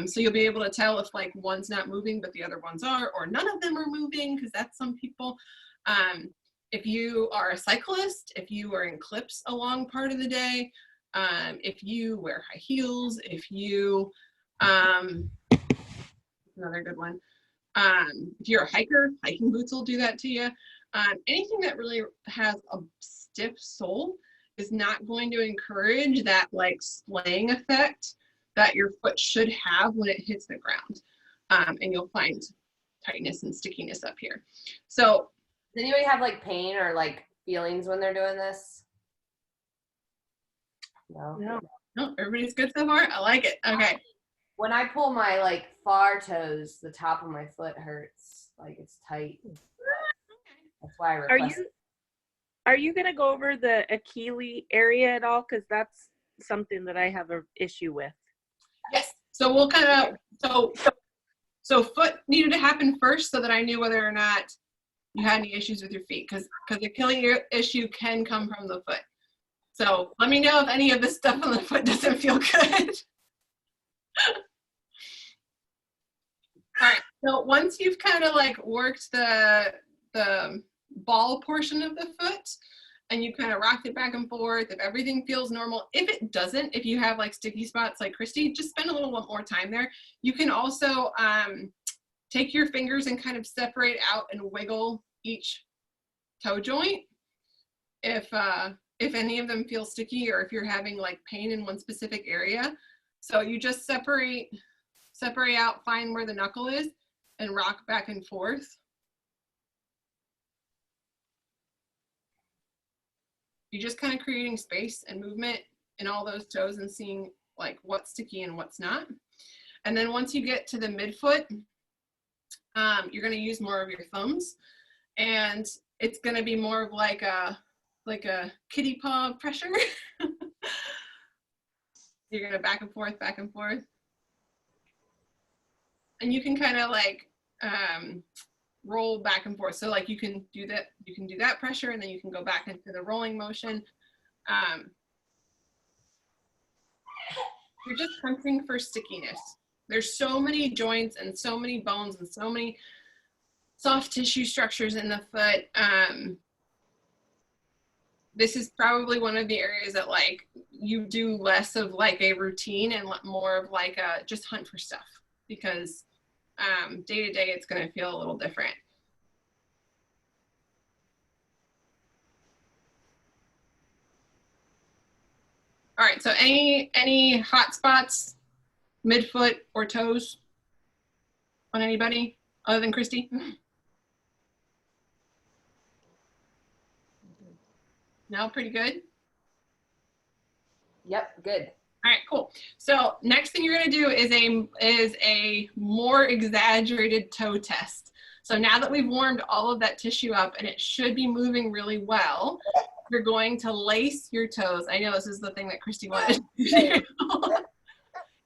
So you'll be able to tell if like one's not moving, but the other ones are, or none of them are moving, because that's some people. If you are a cyclist, if you are in clips a long part of the day, if you wear high heels, if you, another good one, if you're a hiker, hiking boots will do that to you. Anything that really has a stiff sole is not going to encourage that like splaying effect that your foot should have when it hits the ground. And you'll find tightness and stickiness up here. So does anybody have like pain or like feelings when they're doing this? No. no, everybody's good so far. I like it. Okay. When I pull my like far toes, the top of my foot hurts. Like it's tight. That's why I request. Are you gonna go over the Achilles area at all? Because that's something that I have an issue with. Yes. So we'll kind of so foot needed to happen first, so that I knew whether or not you had any issues with your feet, because the Achilles issue can come from the foot. So let me know if any of this stuff on the foot doesn't feel good. All right, so once you've kind of like worked the ball portion of the foot and you kind of rocked it back and forth, if everything feels normal, if it doesn't, if you have like sticky spots like Christy, just spend a little more time there. You can also take your fingers and kind of separate out and wiggle each toe joint if any of them feel sticky, or if you're having like pain in one specific area. So you just separate out, find where the knuckle is, and rock back and forth. You're just kind of creating space and movement in all those toes and seeing like what's sticky and what's not. And then once you get to the midfoot, you're going to use more of your thumbs, and it's going to be more of like a kitty paw pressure. You're going to back and forth, and you can kind of like roll back and forth. So like you can do that pressure, and then you can go back into the rolling motion. You're just hunting for stickiness. There's so many joints and so many bones and so many soft tissue structures in the foot. This is probably one of the areas that like you do less of like a routine and more of like a just hunt for stuff, because day to day it's going to feel a little different. All right, so any hot spots, midfoot or toes on anybody other than Christy? No, pretty good. Yep, good. All right, cool. So next thing you're gonna do is a more exaggerated toe test. So now that we've warmed all of that tissue up and it should be moving really well, you're going to lace your toes. I know this is the thing that Christy wanted to do.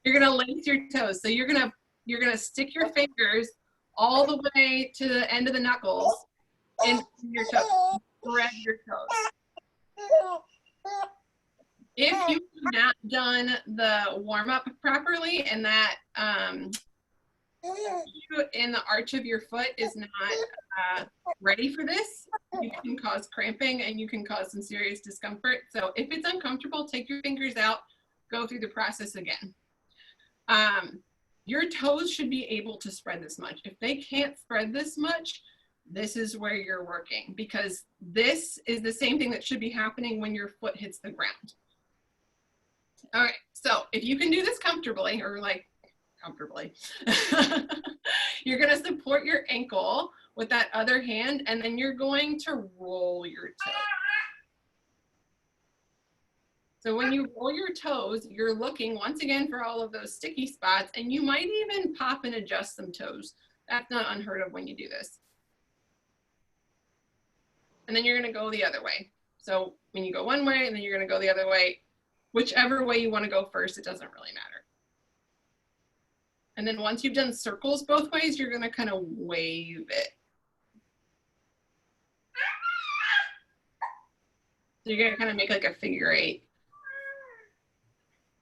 You're gonna lace your toes. So you're gonna stick your fingers all the way to the end of the knuckles into your toes. Thread your toes. If you have not done the warm-up properly and that in the arch of your foot is not ready for this, you can cause cramping and you can cause some serious discomfort. So if it's uncomfortable, take your fingers out, go through the process again. Your toes should be able to spread this much. If they can't spread this much, this is where you're working, because this is the same thing that should be happening when your foot hits the ground. All right, so if you can do this comfortably, or like comfortably, you're gonna support your ankle with that other hand, and then you're going to roll your toe. So when you roll your toes, you're looking once again for all of those sticky spots, and you might even pop and adjust some toes. That's not unheard of when you do this. And then you're gonna go the other way. So when you go one way and then you're going to go the other way, whichever way you want to go first, it doesn't really matter. And then once you've done circles both ways, you're going to kind of wave it. So you're going to kind of make like a figure 8.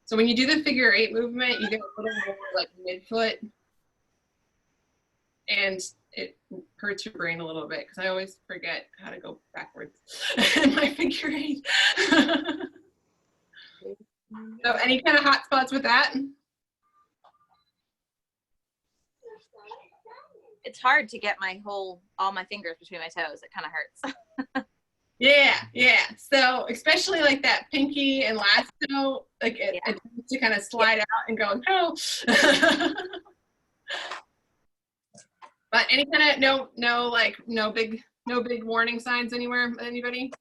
So when you do the figure 8 movement, you get a little more like midfoot, and it hurts your brain a little bit because I always forget how to go backwards in my figure 8. So any kind of hot spots with that? It's hard to get all my fingers between my toes. It kind of hurts. Yeah. So especially like that pinky and last toe, like it tends to kind of slide out and go, no. But any kind of no big warning signs anywhere? Anybody?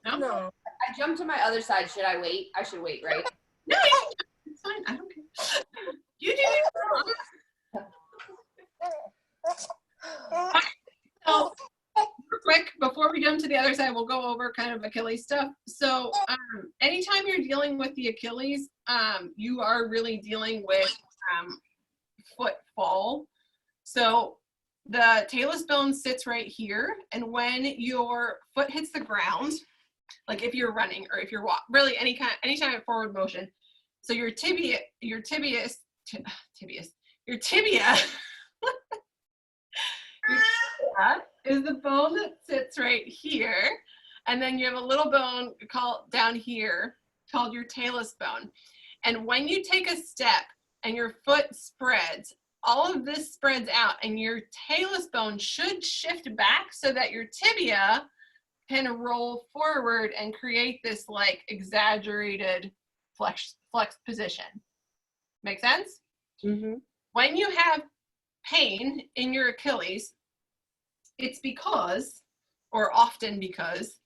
No. I jumped to my other side. Should I wait? I should wait, right? No, it's fine. I don't care. You do it. So, real quick, before we jump to the other side, we'll go over kind of Achilles stuff. So anytime you're dealing with the Achilles, you are really dealing with foot fall. So the talus bone sits right here, and when your foot hits the ground, like if you're running or if you're really any kind of forward motion, so your tibia is the bone that sits right here, and then you have a little bone called down here called your talus bone. And when you take a step and your foot spreads, all of this spreads out, and your talus bone should shift back so that your tibia can roll forward and create this like exaggerated flex position. Make sense? Mm-hmm. When you have pain in your Achilles, it's because, or often because,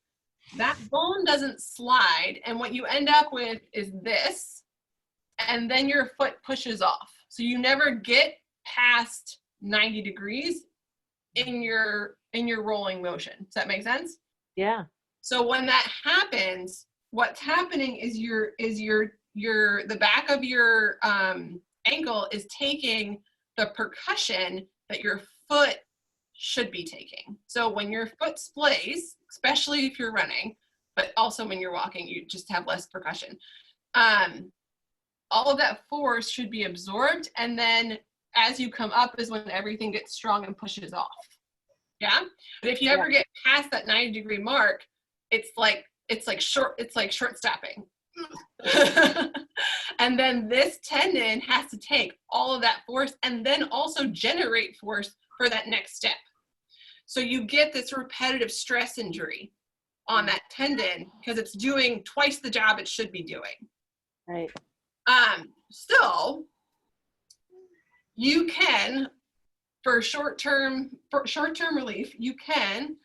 that bone doesn't slide, and what you end up with is this, and then your foot pushes off. So you never get past 90 degrees in your rolling motion. Does that make sense? Yeah. So when that happens, what's happening is the back of your ankle is taking the percussion that your foot should be taking. So when your foot splays, especially if you're running, but also when you're walking, you just have less percussion. All of that force should be absorbed, and then as you come up is when everything gets strong and pushes off. Yeah. But if you ever get past that 90-degree mark, it's like short stopping. And then this tendon has to take all of that force and then also generate force for that next step. So you get this repetitive stress injury on that tendon because it's doing twice the job it should be doing. Right. So you can, for short-term relief, you can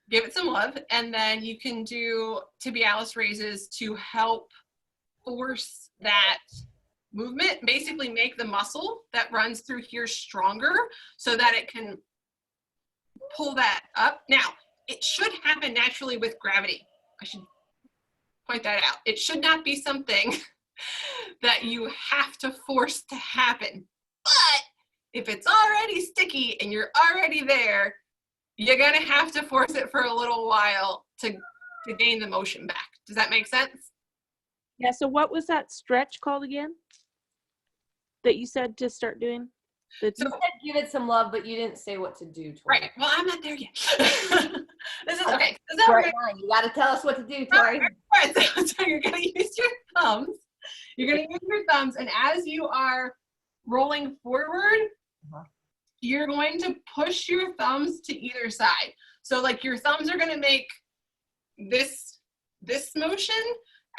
give it some love, and then you can do tibialis raises to help force that movement, basically make the muscle that runs through here stronger so that it can pull that up. Now, it should happen naturally with gravity. I should point that out. It should not be something that you have to force to happen. But if it's already sticky and you're already there, you're gonna have to force it for a little while to gain the motion back. Does that make sense? Yeah, so what was that stretch called again that you said to start doing? You said give it some love, but you didn't say what to do. Torie. Right. Well, I'm not there yet. This is okay. You got to tell us what to do, Torie. Right. So you're going to use your thumbs. You're going to use your thumbs, and as you are rolling forward, you're going to push your thumbs to either side. So like your thumbs are going to make this motion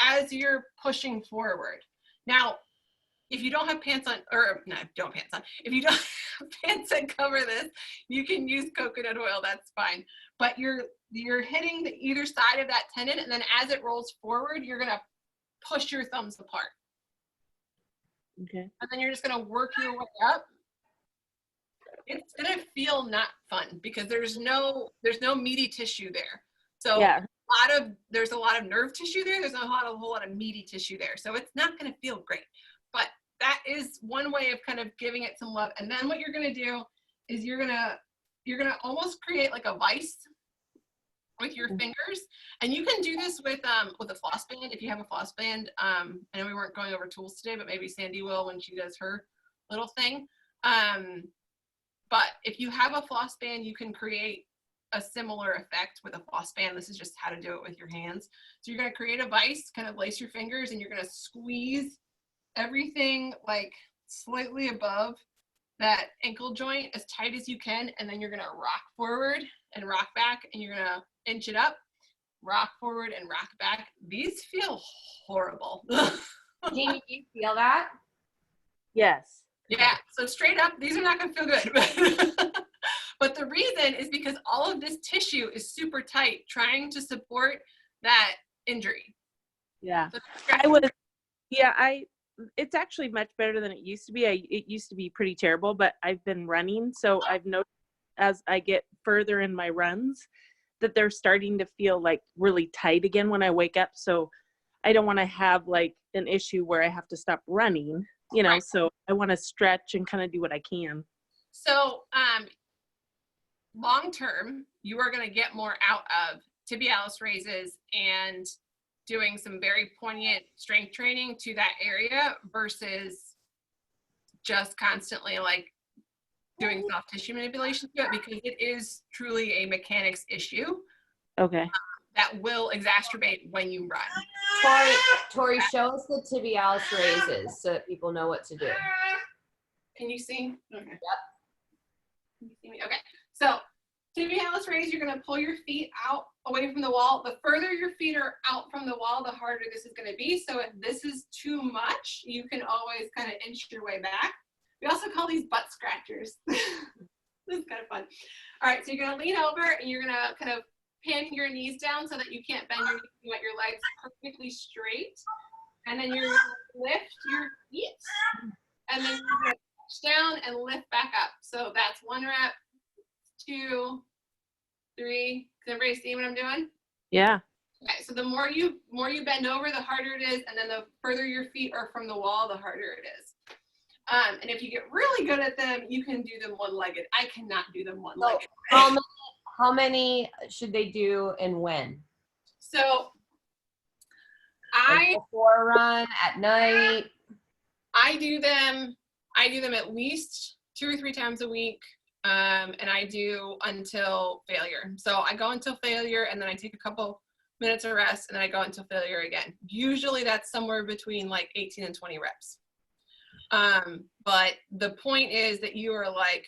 as you're pushing forward. Now, if you don't have pants on, or no, don't pants on. If you don't have pants that cover this, you can use coconut oil, that's fine. But you're hitting the either side of that tendon, and then as it rolls forward, you're gonna push your thumbs apart. Okay. And then you're just gonna work your way up. It's gonna feel not fun because there's no meaty tissue there. So yeah, there's a lot of nerve tissue there. There's a whole lot of meaty tissue there. So it's not going to feel great. But that is one way of kind of giving it some love. And then what you're going to do is you're going to almost create like a vise with your fingers. And you can do this with a floss band if you have a floss band. I know we weren't going over tools today, but maybe Sandy will when she does her little thing. But if you have a floss band, you can create a similar effect with a floss band. This is just how to do it with your hands. So you're going to create a vise, kind of lace your fingers, and you're going to squeeze everything like slightly above that ankle joint as tight as you can, and then you're going to rock forward and rock back, and you're going to inch it up, rock forward and rock back. These feel horrible. Jamie, do you feel that? Yes. Yeah, so straight up, these are not going to feel good. But the reason is because all of this tissue is super tight, trying to support that injury. Yeah. So it's actually much better than it used to be. It used to be pretty terrible, but I've been running. So I've noticed as I get further in my runs that they're starting to feel like really tight again when I wake up. So I don't want to have like an issue where I have to stop running, you know, right. So I want to stretch and kind of do what I can. So long term, you are going to get more out of tibialis raises and doing some very poignant strength training to that area versus just constantly like doing soft tissue manipulation to it, because it is truly a mechanics issue. Okay. That will exacerbate when you run. Torie, show us the tibialis raises so that people know what to do. Can you see? Okay. Yep. Can you see me? Okay. So tibialis raise, you're going to pull your feet out away from the wall. The further your feet are out from the wall, the harder this is going to be. So if this is too much, you can always kind of inch your way back. We also call these butt scratchers. This is kind of fun. All right, so you're going to lean over and you're going to kind of pin your knees down so that you can't bend your knees. You want your legs perfectly straight. And then you're going to lift your feet. And then you're going to touch down and lift back up. So that's 1 rep, 2, 3. Can everybody see what I'm doing? Yeah. Okay, so the more you bend over, the harder it is, and then the further your feet are from the wall, the harder it is. And if you get really good at them, you can do them one-legged. I cannot do them one-legged. So how many should they do and when? So like before a run, at night? I do them at least 2 or 3 times a week. And I do until failure. So I go until failure, and then I take a couple minutes of rest, and then I go until failure again. Usually that's somewhere between like 18 and 20 reps. But the point is that you are like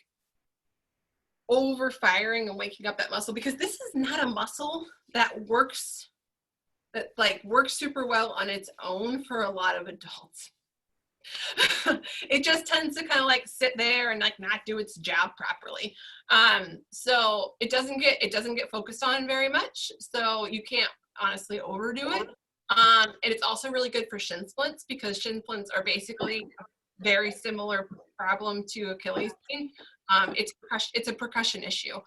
over firing and waking up that muscle, because this is not a muscle that works super well on its own for a lot of adults. It just tends to kind of like sit there and like not do its job properly. So it doesn't get focused on very much. So you can't honestly overdo it. And it's also really good for shin splints, because shin splints are basically a very similar problem to Achilles pain. It's a percussion issue.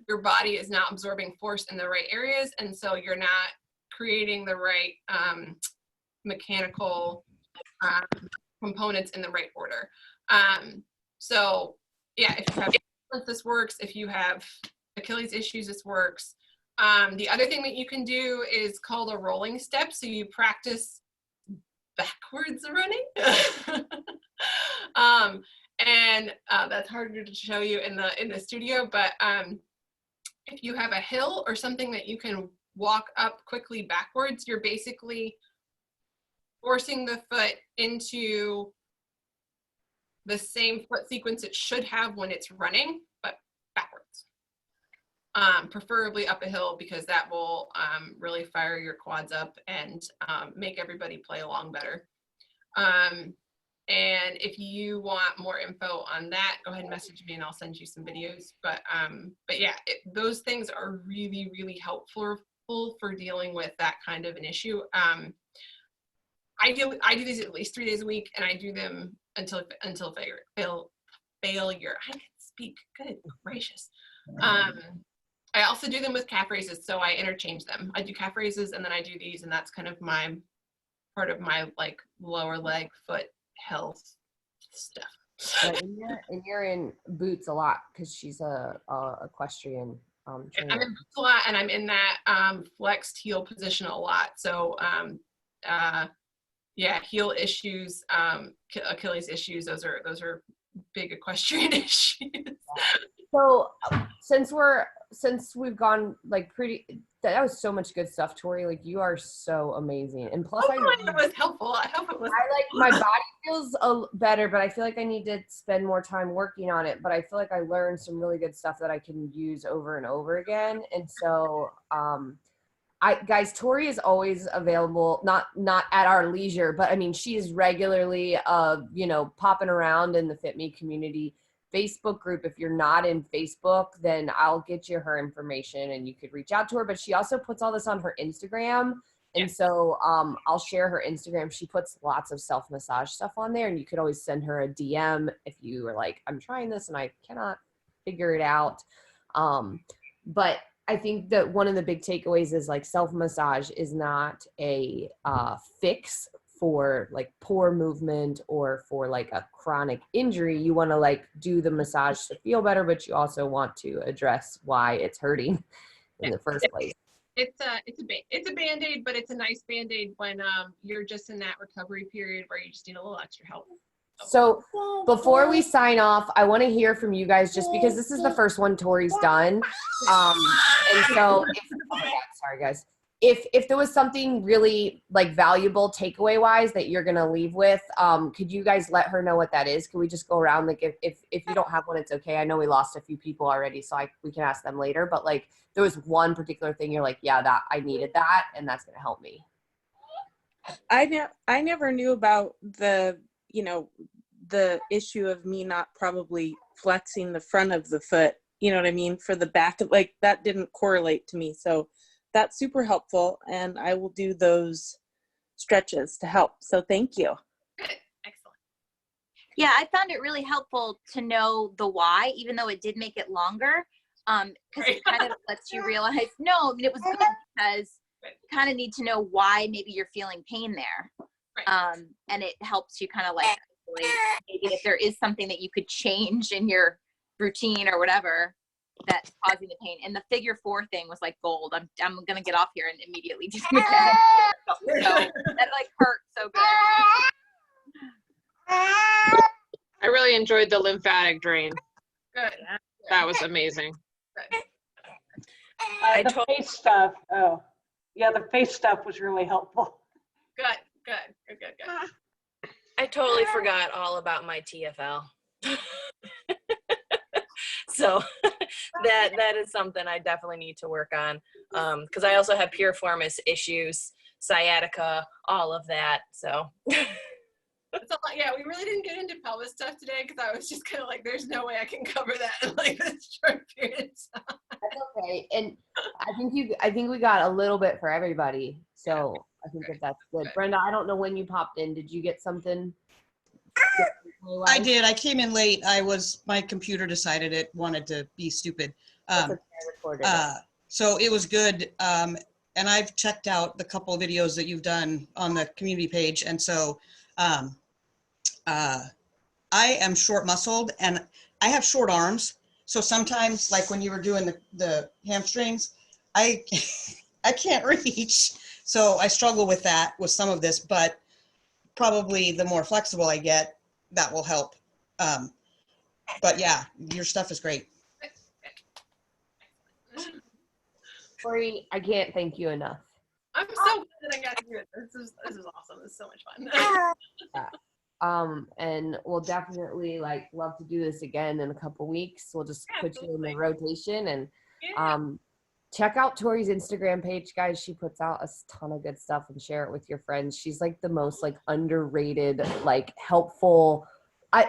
Your body is not absorbing force in the right areas, and so you're not creating the right mechanical components in the right order. So yeah, if you have this works. If you have Achilles issues, this works. The other thing that you can do is called a rolling step. So you practice backwards running. And that's harder to show you in the studio, but if you have a hill or something that you can walk up quickly backwards, you're basically forcing the foot into the same foot sequence it should have when it's running, but backwards. Preferably up a hill, because that will really fire your quads up and make everybody play along better. And if you want more info on that, go ahead and message me and I'll send you some videos. But yeah, those things are really, really helpful for dealing with that kind of an issue. I do these at least 3 days a week, and I do them until failure. I can't speak. Good gracious. I also do them with calf raises, so I interchange them. I do calf raises and then I do these, and that's kind of my part of my like lower leg, foot health stuff. Right, and you're in boots a lot because she's a equestrian I'm trainer. in boots a lot, and I'm in that flexed heel position a lot. So yeah, heel issues, Achilles issues. Those are big equestrian issues. So since we've gone like that was so much good stuff, Torie. Like you are so amazing, and plus I know it was helpful. I hope it was. my body feels better, but I feel like I need to spend more time working on it. But I feel like I learned some really good stuff that I can use over and over again, and so guys, Torie is always available, not at our leisure, but I mean, she is regularly, popping around in the Fit Me community Facebook group. If you're not in Facebook, then I'll get you her information and you could reach out to her. But she also puts all this on her Instagram. And so I'll share her Instagram. She puts lots of self-massage stuff on there, and you could always send her a DM if you were like, I'm trying this and I cannot figure it out. But I think that one of the big takeaways is like self-massage is not a fix for like poor movement or for like a chronic injury. You want to like do the massage to feel better, but you also want to address why it's hurting in the first place. It's a Band-Aid, but it's a nice Band-Aid when you're just in that recovery period where you just need a little extra help. So before we sign off, I want to hear from you guys just because this is the first one Torie's done. And so, sorry guys. If there was something really like valuable takeaway wise that you're going to leave with, could you guys let her know what that is? Can we just go around? Like if you don't have one, it's okay. I know we lost a few people already, so we can ask them later, but like there was one particular thing you're like, yeah, that I needed that. And that's going to help me. I never knew about the issue of me not probably flexing the front of the foot, you know what I mean, for the back, like that didn't correlate to me. So that's super helpful, and I will do those stretches to help. So thank you. Good. Excellent. Yeah, I found it really helpful to know the why, even though it did make it longer, because it kind of lets you realize, no, I mean, it was good because you kind of need to know why maybe you're feeling pain there. Right. And it helps you kind of like, maybe if there is something that you could change in your routine or whatever that's causing the pain. And the figure 4 thing was like gold. I'm gonna get off here and immediately do mechanics. So that like hurt so good. I really enjoyed the lymphatic drain. Good. That was amazing. Good. The face stuff. Oh, yeah, the face stuff was really helpful. Good. I totally forgot all about my TFL. So that is something I definitely need to work on, because I also have piriformis issues, sciatica, all of that. So It's a lot. Yeah, we really didn't get into pelvis stuff today because I was just kind of like, there's no way I can cover that in like this short period of time. That's okay. And I think we got a little bit for everybody. So I think that's good. Brenda, I don't know when you popped in. Did you get something? I did. I came in late. My computer decided it wanted to be stupid. So it was good. And I've checked out the couple of videos that you've done on the community page. And so I am short muscled and I have short arms. So sometimes like when you were doing the hamstrings, I can't reach. So I struggle with that with some of this, but probably the more flexible I get, that will help. But yeah, your stuff is great. Torie, I can't thank you enough. I'm so glad that I got to do it. This is awesome. This is so much fun. And we'll definitely like love to do this again in a couple weeks. We'll just put you in the rotation and check out Torie's Instagram page, guys. She puts out a ton of good stuff and share it with your friends. She's like the most like underrated, like helpful,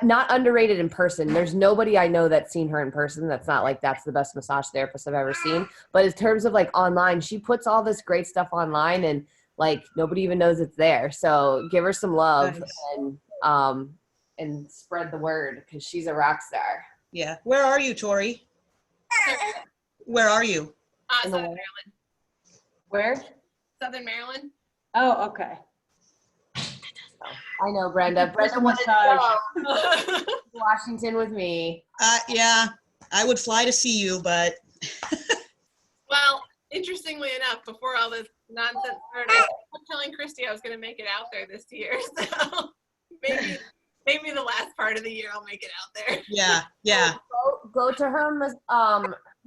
not underrated in person. There's nobody I know that's seen her in person that's not like that's the best massage therapist I've ever seen. But in terms of like online, she puts all this great stuff online and like nobody even knows it's there. So give her some love. Nice. And spread the word because she's a rock star. Yeah. Where are you, Torie? Where are you? In the Southern world. Maryland. Where? Southern Maryland. Oh, okay. I know, Brenda. There's a Brenda wanted massage. to go to Washington with me. Yeah, I would fly to see you, but Well, interestingly enough, before all this nonsense started, I was telling Christy I was going to make it out there this year. So maybe the last part of the year I'll make it out there. yeah. Go to her.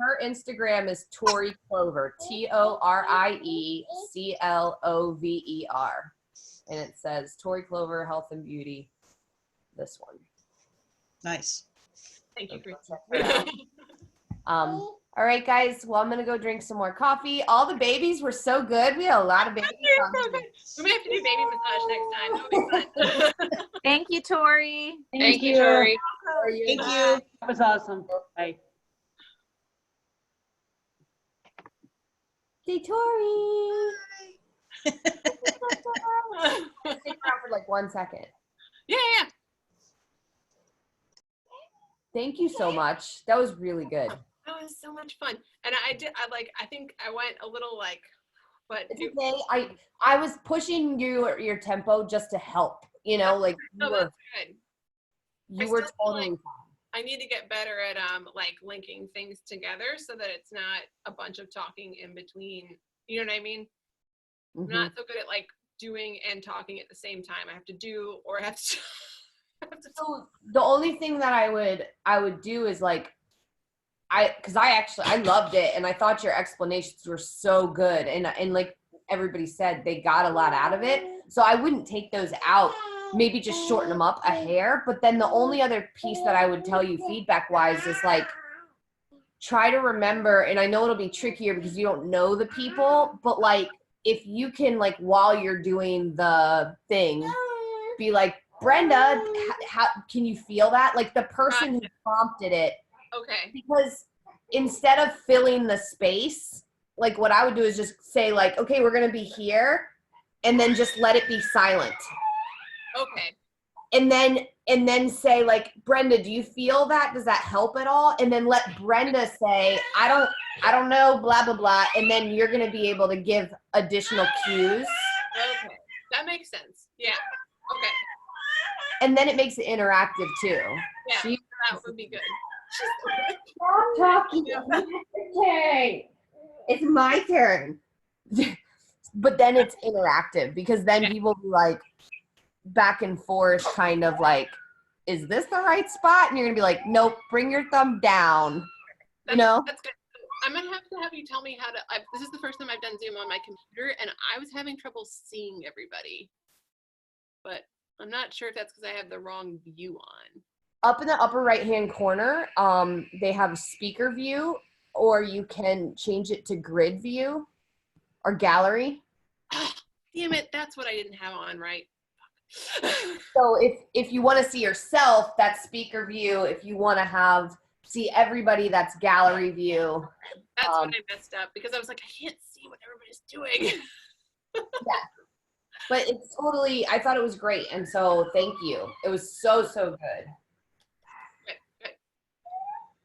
Her Instagram is Torie Clover. TorieClover, and it says Torie Clover Health and Beauty. This one. Nice. Thank you, Christy. All right, guys. Well, I'm gonna go drink some more coffee. All the babies were so good. We had a lot of babies. We may have to do baby massage next time. That'll be fun. Thank you, Tori. Thank you, Tori. Thank you. That was awesome. Bye. Hey, Torie. Stick around for like 1 second. Yeah. Thank you so much. That was really good. That was so much fun. And I think I went a little like, but It's okay. I was pushing your tempo just to help. Like no, that's good. you were still totally feel like fine. I need to get better at like linking things together so that it's not a bunch of talking in between. You know what I mean? Mhm. I'm not so good at like doing and talking at the same time. I have to do or I have to. So the only thing that I would do is like because I loved it and I thought your explanations were so good and like everybody said they got a lot out of it. So I wouldn't take those out. Maybe just shorten them up a hair. But then the only other piece that I would tell you feedback wise is like try to remember, and I know it'll be trickier because you don't know the people, but like if you can like while you're doing the thing be like, Brenda, how can you feel that? Like the person who prompted it. Okay. Because instead of filling the space, like what I would do is just say like, okay, we're going to be here, and then just let it be silent. Okay. And then say like, Brenda, do you feel that? Does that help at all? And then let Brenda say, I don't know, blah, blah, blah. And then you're going to be able to give additional cues. Okay. That makes sense. Yeah. Okay. And then it makes it interactive too. Yeah. That would be good. Stop talking. It's my turn. But then it's interactive because then people be like back and forth kind of like, is this the right spot? And you're gonna be like, nope, bring your thumb down. That's good. I'm gonna have you tell me how to. This is the first time I've done Zoom on my computer, and I was having trouble seeing everybody. But I'm not sure if that's because I have the wrong view on. Up in the upper right hand corner, they have speaker view, or you can change it to grid view or gallery. Damn it, that's what I didn't have on, right? So if you want to see yourself, that's speaker view. If you want to see everybody, that's gallery view. That's when I messed up because I was like, I can't see what everybody's doing. Yeah. But it's totally, I thought it was great. And so thank you. It was so good. Good.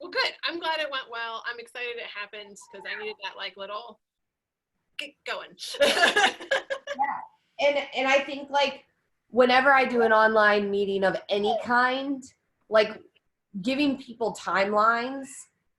Well, good. I'm glad it went well. I'm excited it happened because I needed that like little get going. Yeah. And I think like whenever I do an online meeting of any kind, like giving people timelines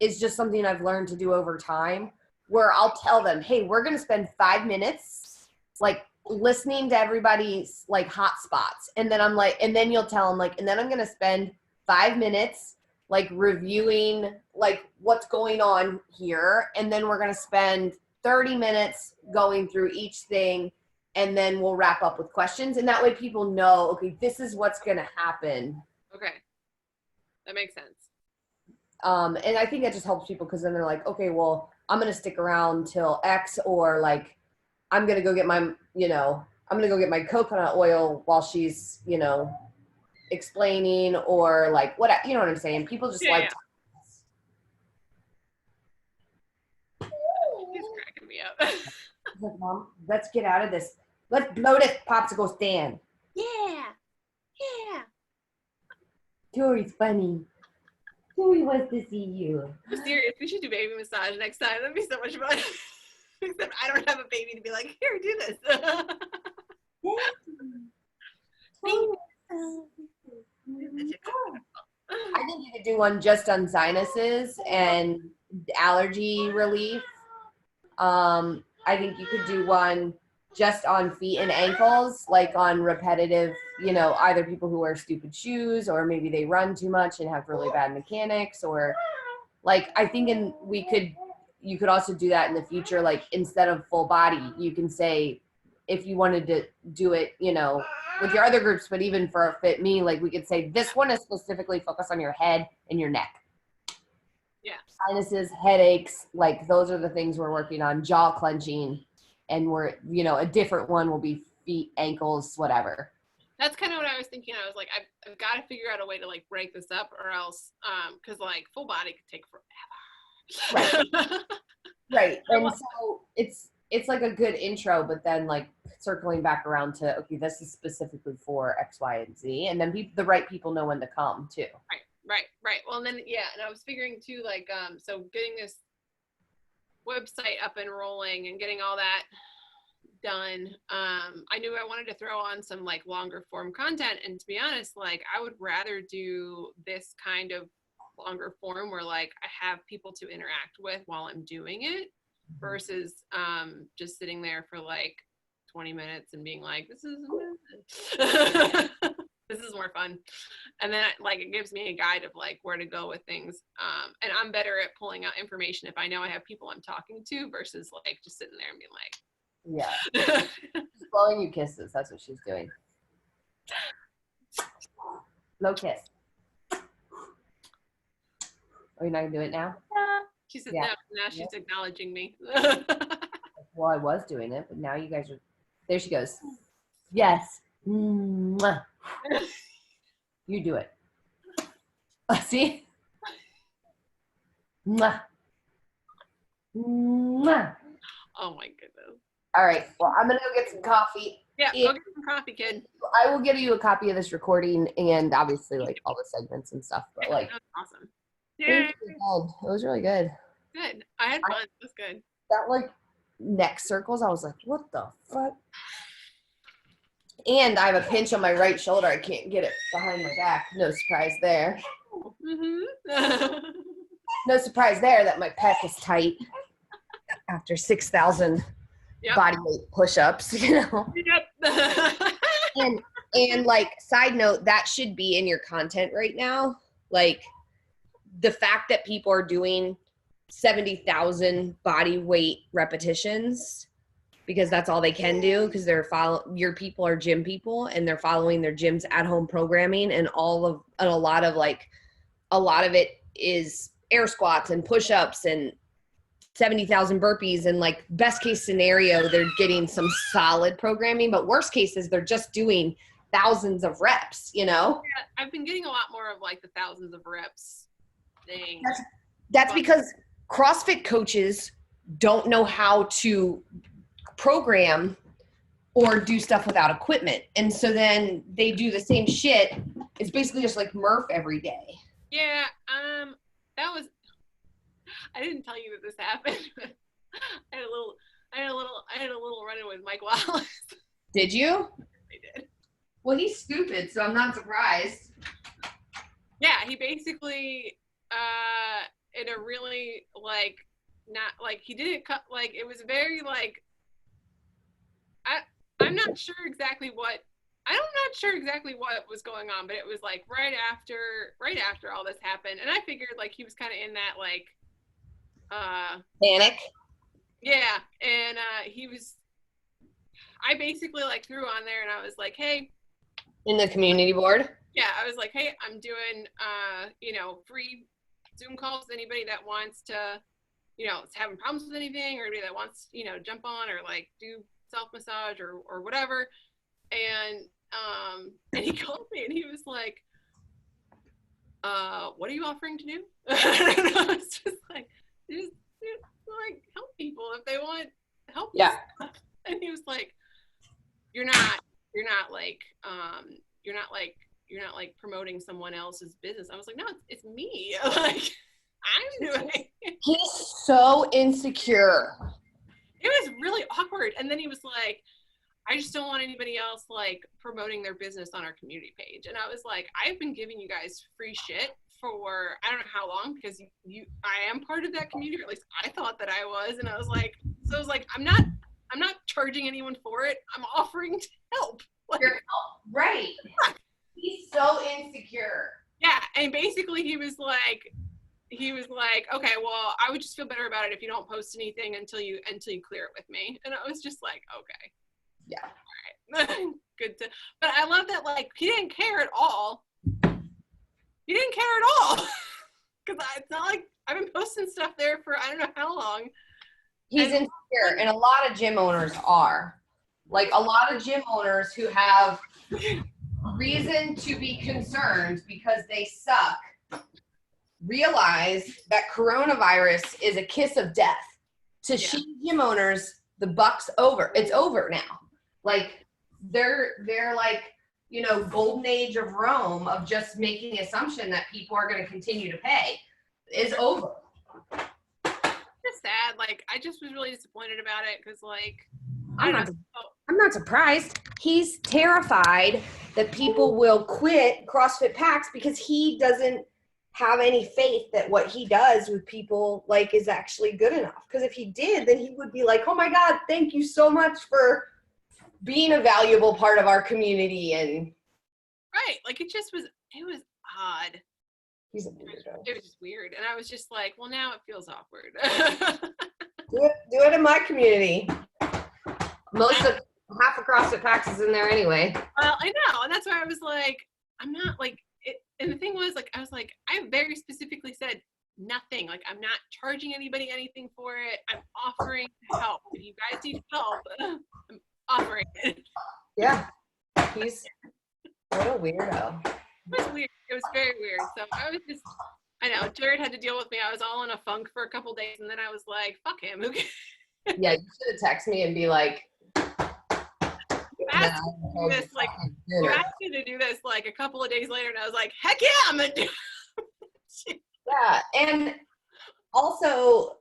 is just something I've learned to do over time, where I'll tell them, hey, we're going to spend 5 minutes like listening to everybody's like hot spots. And then I'm like, and then you'll tell them like, and then I'm going to spend 5 minutes like reviewing like what's going on here. And then we're going to spend 30 minutes going through each thing. And then we'll wrap up with questions. And that way people know, okay, this is what's going to happen. Okay. That makes sense. And I think that just helps people because then they're like, okay, well, I'm going to stick around till X, or like, I'm going to go get my, I'm going to go get my coconut oil while she's, explaining, or like, what, you know what I'm saying? People just like. He's cracking me up. Like, Mom, let's get out of this. Let's blow this popsicle stand. Yeah. Torie's funny. Torie wants to see you. I'm serious. We should do baby massage next time. That'd be so much fun. Except I don't have a baby to be like, here, do this. I think you could do one just on sinuses and allergy relief. I think you could do one just on feet and ankles, like on repetitive, either people who wear stupid shoes or maybe they run too much and have really bad mechanics, or like I think you could also do that in the future, like instead of full body, you can say if you wanted to do it, with your other groups, but even for a Fit Me, like we could say this one is specifically focused on your head and your neck. Yeah. Sinuses, headaches, like those are the things we're working on, jaw clenching, and we're, a different one will be feet, ankles, whatever. That's kind of what I was thinking. I was like, I've got to figure out a way to like break this up, or else, because like full body could take forever. Right. Right. And so it's like a good intro, but then like circling back around to, okay, this is specifically for X, Y, and Z. And then the right people know when to come too. Right. Well, and then, yeah. And I was figuring too, like, so getting this website up and rolling and getting all that done. I knew I wanted to throw on some like longer form content. And to be honest, like I would rather do this kind of longer form where like I have people to interact with while I'm doing it versus just sitting there for like 20 minutes and being like, this is this is more fun. And then like it gives me a guide of like where to go with things. And I'm better at pulling out information if I know I have people I'm talking to versus like just sitting there and being like, yeah. She's blowing you kisses. That's what she's doing. Low kiss. Are you not gonna do it now? she said, Yeah. now she's acknowledging me. Well, I was doing it, but now you guys are. There she goes. Yes. Mwah. You do it. See? Mwah. Mwah. Oh my goodness. All right. Well, I'm gonna go get some coffee. Yeah, go get some coffee, kid. I will give you a copy of this recording and obviously like all the segments and stuff. But like, That was awesome. it Yeah, was really good. good. I had fun. It was good. That like neck circles, I was like, what the fuck? And I have a pinch on my right shoulder. I can't get it behind my back. No surprise there. Mm-hmm. No surprise there that my pec is tight after 6,000 Yep. body weight push-ups, Yep. and like side note, that should be in your content right now. Like the fact that people are doing 70,000 body weight repetitions because that's all they can do because your people are gym people and they're following their gym's at-home programming and a lot of it is air squats and push-ups and 70,000 burpees, and like best case scenario, they're getting some solid programming, but worst case is they're just doing thousands of reps, Yeah, I've been getting a lot more of like the thousands of reps thing. That's because CrossFit coaches don't know how to program or do stuff without equipment. And so then they do the same shit. It's basically just like Murph every day. Yeah, I didn't tell you that this happened. I had a little run-in with Mike Wallace. Did you? I did. Well, he's stupid, so I'm not surprised. Yeah, he basically in a really like not like he didn't cut like it was very like I'm not sure exactly what was going on, but it was like right after all this happened, and I figured like he was kind of in that like Panic. Yeah, and I basically like threw on there and I was like, hey, In the community board? yeah, I was like, hey, I'm doing free Zoom calls to anybody that wants to, is having problems with anything, or anybody that wants, jump on or like do self massage or whatever. And he called me and he was like, what are you offering to do? I was just like, just like help people if they want help. Yeah. And he was like, you're not like like promoting someone else's business. I was like, no, it's me. Like, I'm doing it. He's so insecure. It was really awkward. And then he was like, I just don't want anybody else like promoting their business on our community page. And I was like, I've been giving you guys free shit for I don't know how long, because I am part of that community, or at least I thought that I was. And I was like, I'm not charging anyone for it. I'm offering to help. Like, Right. He's so insecure. yeah. And basically he was like, okay, well, I would just feel better about it if you don't post anything until you clear it with me. And I was just like, okay. Yeah. All right. Good to, but I love that, like, he didn't care at all. He didn't care at all. Because it's not like I've been posting stuff there for I don't know how long. He's insecure, and a lot of gym owners are. Like, a lot of gym owners who have reason to be concerned because they suck realize that coronavirus is a kiss of death. To shitty gym owners, the buck's over. It's over now. Like, they're like, you know, golden age of Rome of just making the assumption that people are going to continue to pay is over. It's sad. Like, I just was really disappointed about it because, like, I'm not surprised. He's terrified that people will quit CrossFit Packs because he doesn't have any faith that what he does with people, like, is actually good enough. Because if he did, then he would be like, oh my God, thank you so much for being a valuable part of our community. And right, like, it was odd. He's a weirdo. It was just weird. And I was just like, well, now it feels awkward. Do it in my community. Half of CrossFit Packs is in there anyway. Well, I know, and that's why I was like, I'm not like it. And the thing was, like, I was like, I very specifically said nothing. Like, I'm not charging anybody anything for it. I'm offering to help. If you guys need help, I'm offering it. Yeah, he's what a weirdo. It was weird. It was very weird. So I was just, I know, Jared had to deal with me. I was all in a funk for a couple days, and then I was like, fuck him. Who cares? Yeah, you should have texted me and be like, you asked me to do this like a couple of days later, and I was like, heck yeah, I'm gonna do it. Yeah, and also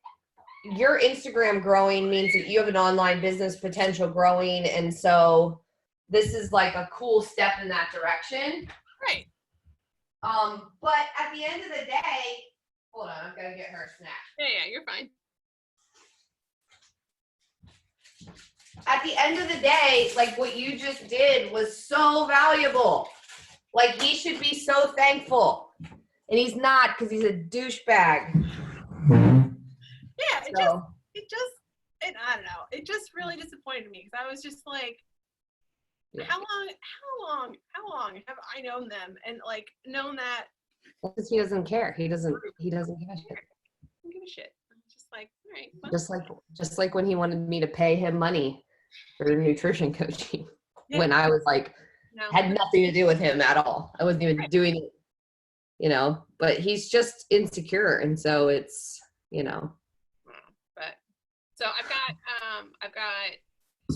your Instagram growing means that you have an online business potential growing, and so this is like a cool step in that direction. Right. But at the end of the day, hold on, I've got to get her a snack. Yeah, you're fine. At the end of the day, like, what you just did was so valuable. Like, he should be so thankful. And he's not, because he's a douchebag. Yeah, it just, I don't know. It just really disappointed me because I was just like, yeah. How long have I known them and like known that? Because he doesn't care. He doesn't give a shit. I don't give a shit. I'm just like, all right. Fine. Just like when he wanted me to pay him money for nutrition coaching, when I was like, had nothing to do with him at all. I wasn't even doing it, you know, but he's just insecure. And so it's, you know. But so I've got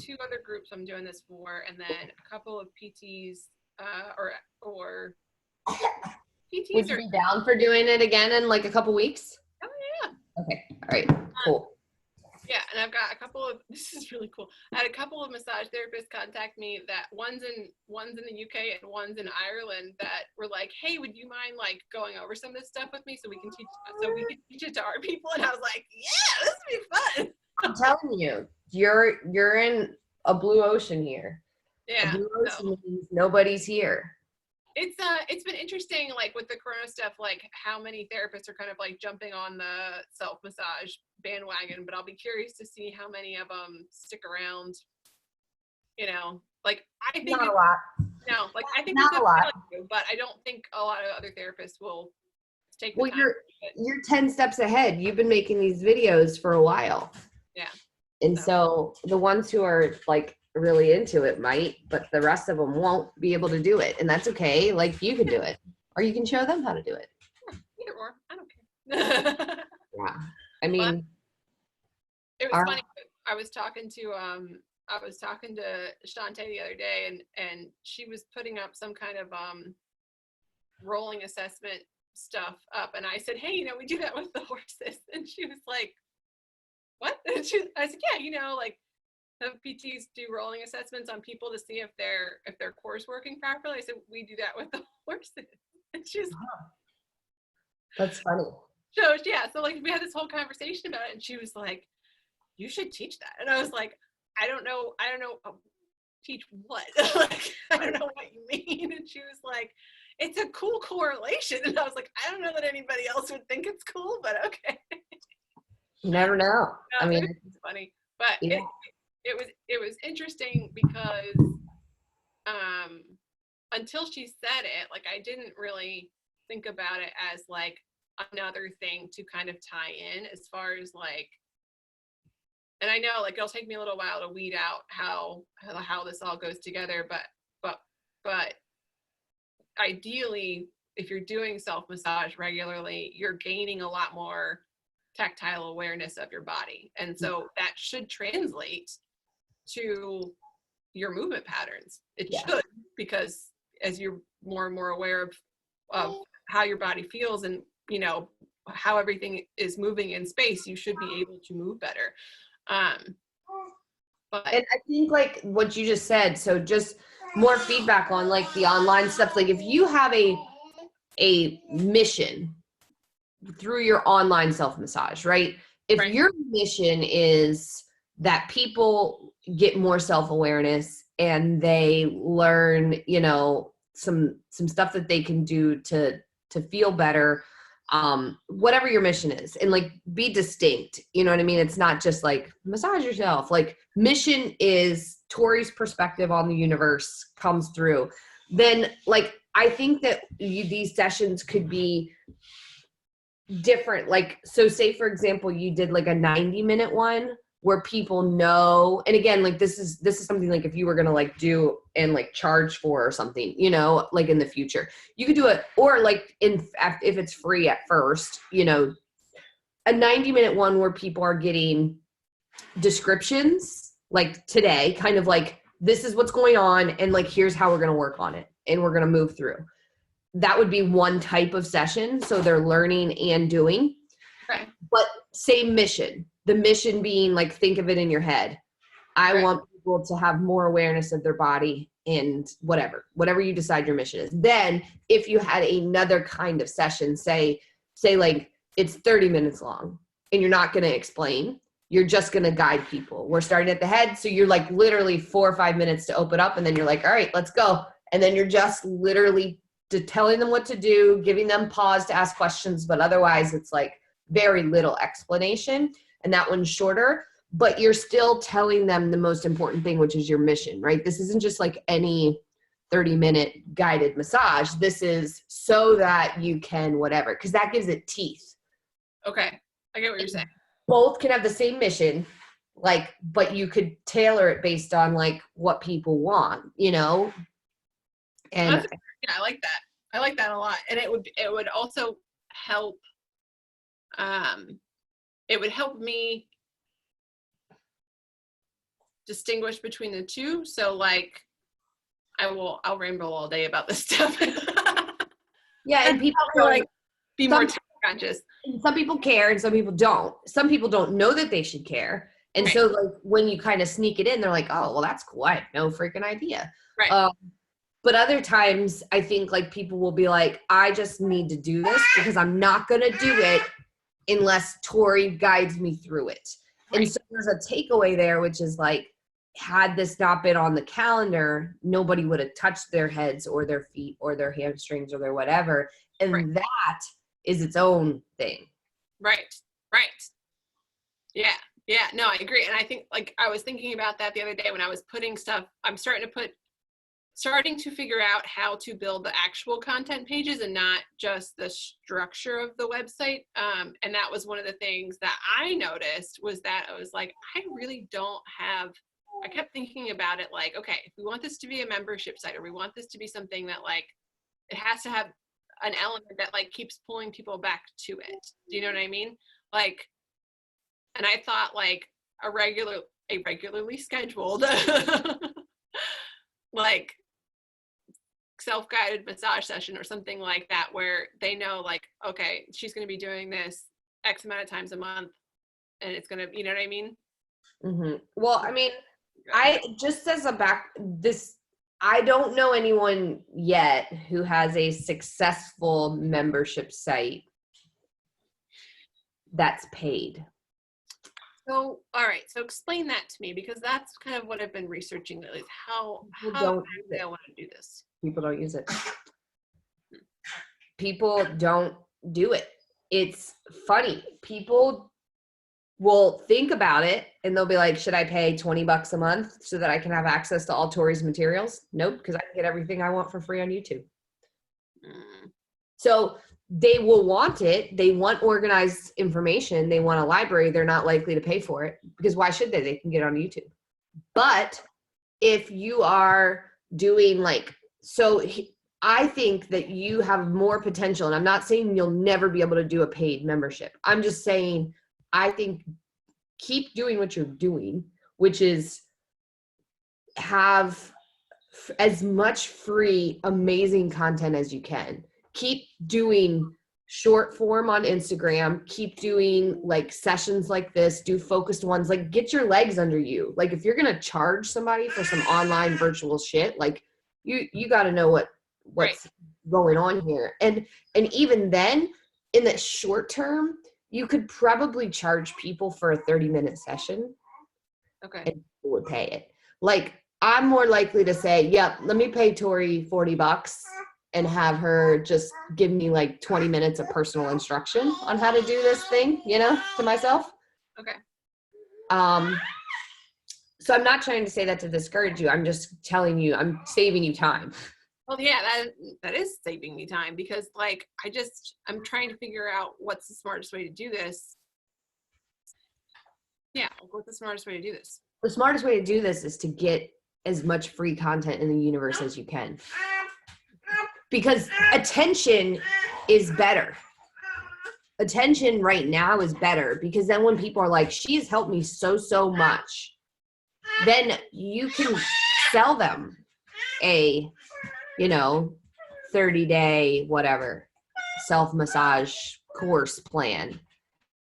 2 other groups I'm doing this for, and then a couple of PTs, or PTs. Would you be down for doing it again in like a couple weeks? Oh yeah. Okay. All right. Cool. Yeah, and I've got a couple of, this is really cool. I had a couple of massage therapists contact me that one's in the UK and one's in Ireland that were like, hey, would you mind like going over some of this stuff with me so we can teach it to our people? And I was like, yeah, this would be fun. I'm telling you, you're in a blue ocean here. Yeah. A blue ocean means nobody's here. It's been interesting, like with the Corona stuff, like how many therapists are kind of like jumping on the self-massage bandwagon, but I'll be curious to see how many of them stick around. You know, like I think not a lot. No, like I think not a lot, but I don't think a lot of other therapists will take the well, time. You're 10 steps ahead. You've been making these videos for a while. Yeah. And so the ones who are like really into it might, but the rest of them won't be able to do it, and that's okay. Like, you can do it, or you can show them how to do it. Either or, I don't care. Yeah, I mean, it was funny. I was talking to Shantae the other day, and she was putting up some kind of rolling assessment stuff up, and I said, hey, you know, we do that with the horses. And she was like, what? And I said, yeah, you know, like have PTs do rolling assessments on people to see if their core's working properly. I said, we do that with the horses. And she's That's funny. so yeah, so like we had this whole conversation about it, and she was like, you should teach that. And I was like, I don't know, teach what? Like, I don't know what you mean. And she was like, it's a cool correlation. And I was like, I don't know that anybody else would think it's cool, but okay. You never know. Yeah, I mean, it's funny, but yeah. it was interesting because until she said it, like I didn't really think about it as like another thing to kind of tie in as far as like, and I know like it'll take me a little while to weed out how this all goes together, but ideally, if you're doing self-massage regularly, you're gaining a lot more tactile awareness of your body. And so that should translate to your movement patterns. It should, because as you're more and more aware of how your body feels and, you know, how everything is moving in space, you should be able to move better. But And I think like what you just said, so just more feedback on like the online stuff. Like if you have a mission through your online self-massage, right? If your mission is that people get more self-awareness and they learn, you know, some stuff that they can do to feel better, whatever your mission is, and like be distinct, you know what I mean? It's not just like massage yourself. Like mission is Torie's perspective on the universe comes through. Then like I think that these sessions could be different. Like, so say for example, you did like a 90-minute one where people know, and again, like this is something like if you were going to like do and like charge for or something, you know, like in the future, you could do it, or like in fact, if it's free at first, you know, a 90-minute one where people are getting descriptions like today, kind of like this is what's going on and like here's how we're going to work on it and we're going to move through. That would be one type of session. So they're learning and doing, but same mission. The mission being like, think of it in your head. I want people to have more awareness of their body and whatever you decide your mission is. Then if you had another kind of session, say like it's 30 minutes long and you're not going to explain, you're just going to guide people. We're starting at the head. So you're like literally 4 or 5 minutes to open up. And then you're like, all right, let's go. And then you're just literally telling them what to do, giving them pause to ask questions. But otherwise it's like very little explanation. And that one's shorter, but you're still telling them the most important thing, which is your mission, right? This isn't just like any 30-minute guided massage. This is so that you can whatever, because that gives it teeth. Okay, I get what you're saying. Both can have the same mission, like, but you could tailor it based on like what people want, you know? And yeah, I like that. I like that a lot. And it would also help, it would help me distinguish between the two. So like, I'll ramble all day about this stuff. yeah, and people are like, be more conscious. Some people care and some people don't. Some people don't know that they should care. And so like when you kind of sneak it in, they're like, oh, well, that's cool. I have no freaking idea. Right. But other times I think like people will be like, I just need to do this because I'm not going to do it unless Torie guides me through it. Right. And so there's a takeaway there, which is like, had this not been on the calendar, nobody would have touched their heads or their feet or their hamstrings or their whatever. And that is its own thing. Right. Yeah, no, I agree. And I think like I was thinking about that the other day when I was putting stuff, I'm starting to figure out how to build the actual content pages and not just the structure of the website. And that was one of the things that I noticed was that I was like, I really don't have, I kept thinking about it like, okay, if we want this to be a membership site or we want this to be something that like, it has to have an element that like keeps pulling people back to it. Do you know what I mean? Like, and I thought like a regularly scheduled, like self-guided massage session or something like that, where they know like, okay, she's going to be doing this X amount of times a month, and it's going to, you know what I mean? Well, I mean, I just as a I don't know anyone yet who has a successful membership site that's paid. So, all right. So explain that to me, because that's kind of what I've been researching lately. Is how don't exactly I want to do this. People don't use it. People don't do it. It's funny. People will think about it and they'll be like, should I pay $20 a month so that I can have access to all Torie's materials? Nope, because I can get everything I want for free on YouTube. So they will want it. They want organized information. They want a library. They're not likely to pay for it, because why should they? They can get it on YouTube. But if you are doing I think that you have more potential, and I'm not saying you'll never be able to do a paid membership. I'm just saying, I think keep doing what you're doing, which is have as much free, amazing content as you can. Keep doing short form on Instagram. Keep doing like sessions like this. Do focused ones. Like, get your legs under you. Like, if you're gonna charge somebody for some online virtual shit, like you got to know what's right. going on here. And even then, in the short term, you could probably charge people for a 30-minute session. Okay. And people would pay it. Like, I'm more likely to say, yep, let me pay Torie $40 and have her just give me like 20 minutes of personal instruction on how to do this thing, to myself. Okay. So I'm not trying to say that to discourage you. I'm just telling you, I'm saving you time. Well, yeah, that is saving me time, because like, I'm trying to figure out what's the smartest way to do this. Yeah. What's the smartest way to do this? The smartest way to do this is to get as much free content in the universe as you can. Because attention is better. Attention right now is better, because then when people are like, she's helped me so much, then you can sell them a 30-day whatever self-massage course plan.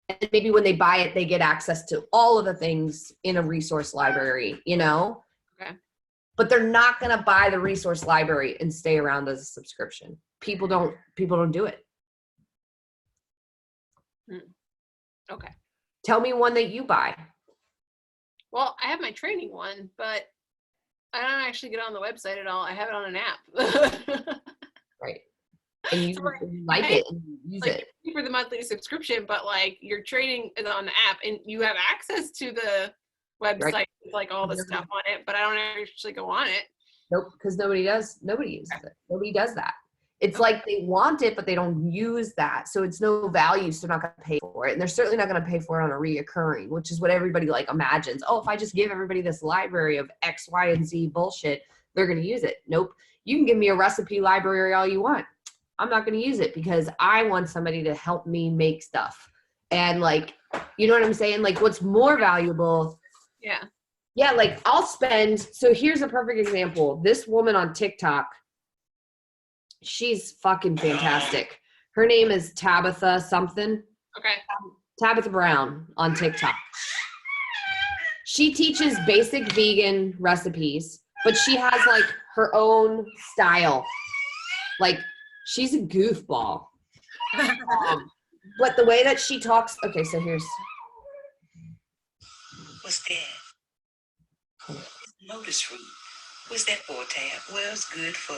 And maybe when they buy it, they get access to all of the things in a resource library, Okay. But they're not going to buy the resource library and stay around as a subscription. People don't do it. Okay. Tell me one that you buy. Well, I have my training one, but I don't actually get on the website at all. I have it on an app. Right. And you like it and you use it. For the monthly subscription, but like, your training is on the app and you have access to the website, right, with like all the stuff on it, but I don't actually go on it. Nope, because nobody uses it. Nobody does that. It's like they want it, but they don't use that. So it's no value, so they're not going to pay for it. And they're certainly not going to pay for it on a reoccurring, which is what everybody like imagines. Oh, if I just give everybody this library of X, Y, and Z bullshit, they're going to use it. Nope. You can give me a recipe library all you want. I'm not going to use it, because I want somebody to help me make stuff. And like, you know what I'm saying? Like, what's more valuable? Yeah. Yeah, like so here's a perfect example. This woman on TikTok, she's fucking fantastic. Her name is Tabitha something. Okay. Tabitha Brown on TikTok. She teaches basic vegan recipes, but she has like her own style. Like, she's a goofball. But the way that she talks, okay, so here's. What's that? Lotus root. What's that for, Tab? Well, it's good for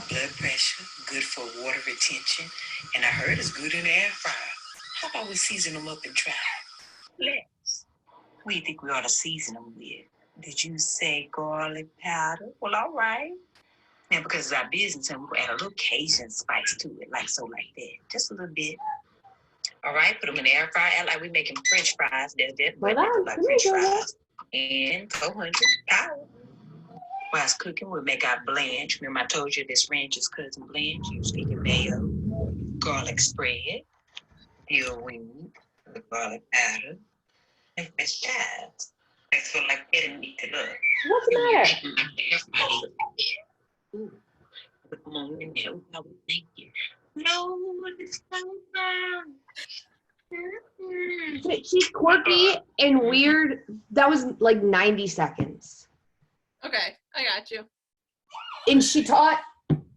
blood pressure, good for water retention, and I heard it's good in the air fryer. How about we season them up and try? Let's. What do you think we ought to season them with? Did you say garlic powder? Well, all right. Now, because it's our business, and we'll add a little Cajun spice to it, like that. Just a little bit. All right, put them in the air fryer. Act like we're making French fries. There's that, like French fries. And 400 power. While it's cooking, we'll make our blanch. Remember, I told you this ranch's cousin blanch. You're speaking mayo, garlic spread, peel wing, the garlic powder, and fresh chives. I feel like getting meat to look. What's the matter? Put them Thank you. No, it's She's quirky and weird. That was like 90 seconds. Okay, I got you. And she taught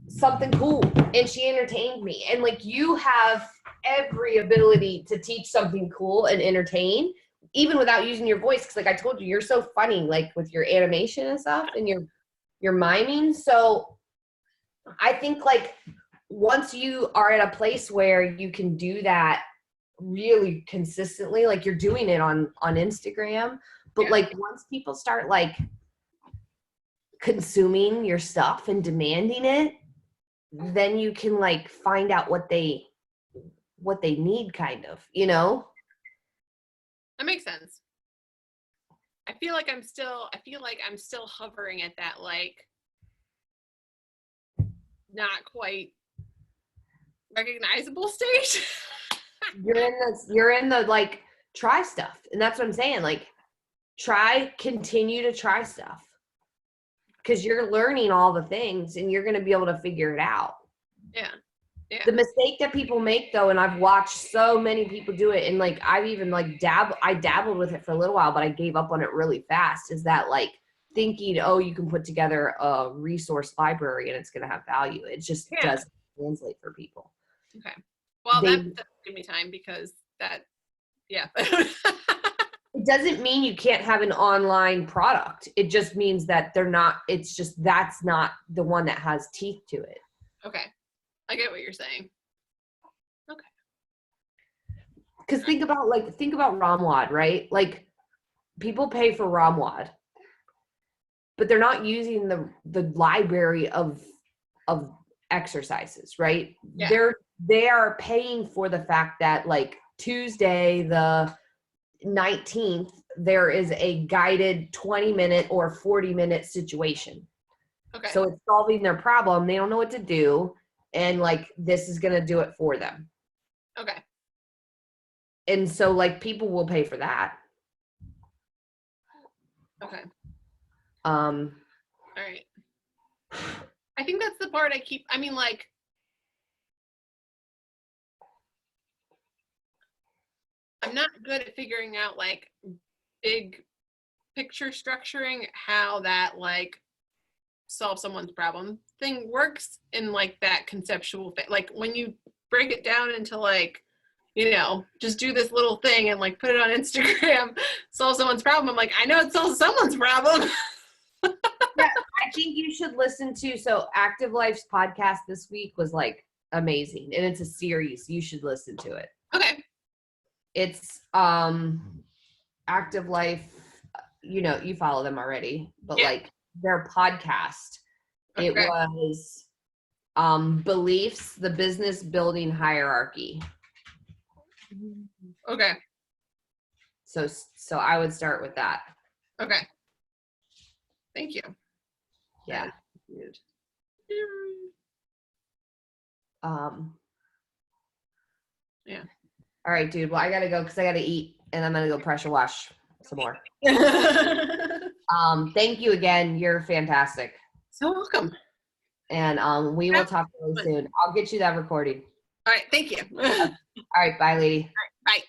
something cool and she entertained me. And like you have every ability to teach something cool and entertain, even without using your voice. Cause like I told you, you're so funny, like with your animation and stuff and your miming. So I think like once you are at a place where you can do that really consistently, like you're doing it on Instagram, but like once people start like consuming your stuff and demanding it, then you can like find out what they need, kind of, you know. That makes sense. I feel like I'm still hovering at that like not quite recognizable stage. you're in the like try stuff, and that's what I'm saying, like continue to try stuff, because you're learning all the things and you're going to be able to figure it out. Yeah. The mistake that people make though, and I've watched so many people do it, and like I've even like dabbled with it for a little while, but I gave up on it really fast, is that like thinking, oh, you can put together a resource library and it's going to have value. It just doesn't translate for people. Okay. Well, that give me time, because that, it doesn't mean you can't have an online product. It just means that that's not the one that has teeth to it. Okay. I get what you're saying. Okay. Because think about ROMWAD, right? Like people pay for ROMWAD, but they're not using the library of exercises, right? Yeah. They are paying for the fact that like Tuesday the 19th there is a guided 20-minute or 40-minute situation. Okay. So it's solving their problem. They don't know what to do, and like this is going to do it for them. Okay. And so like people will pay for that. Okay. All right. I think that's the part like I'm not good at figuring out like big picture structuring, how that like solve someone's problem thing works in like that conceptual like when you break it down into like, you know, just do this little thing and like put it on Instagram, solve someone's problem. I'm like, I know it solves someone's problem. Yeah, I think you should listen to, so Active Life's podcast this week was like amazing, and it's a series. You should listen to it. Okay. It's Active Life, you know, you follow them already, but like their podcast, it was Beliefs, the Business Building Hierarchy. Okay. So I would start with that. Okay. Thank you. Yeah. Yeah. All right, dude. Well, I gotta go because I gotta eat, and I'm gonna go pressure wash some more. Thank you again. You're fantastic. So welcome. And we will talk really soon. I'll get you that recording. All right. Thank you. All right. Bye, lady. All right, bye.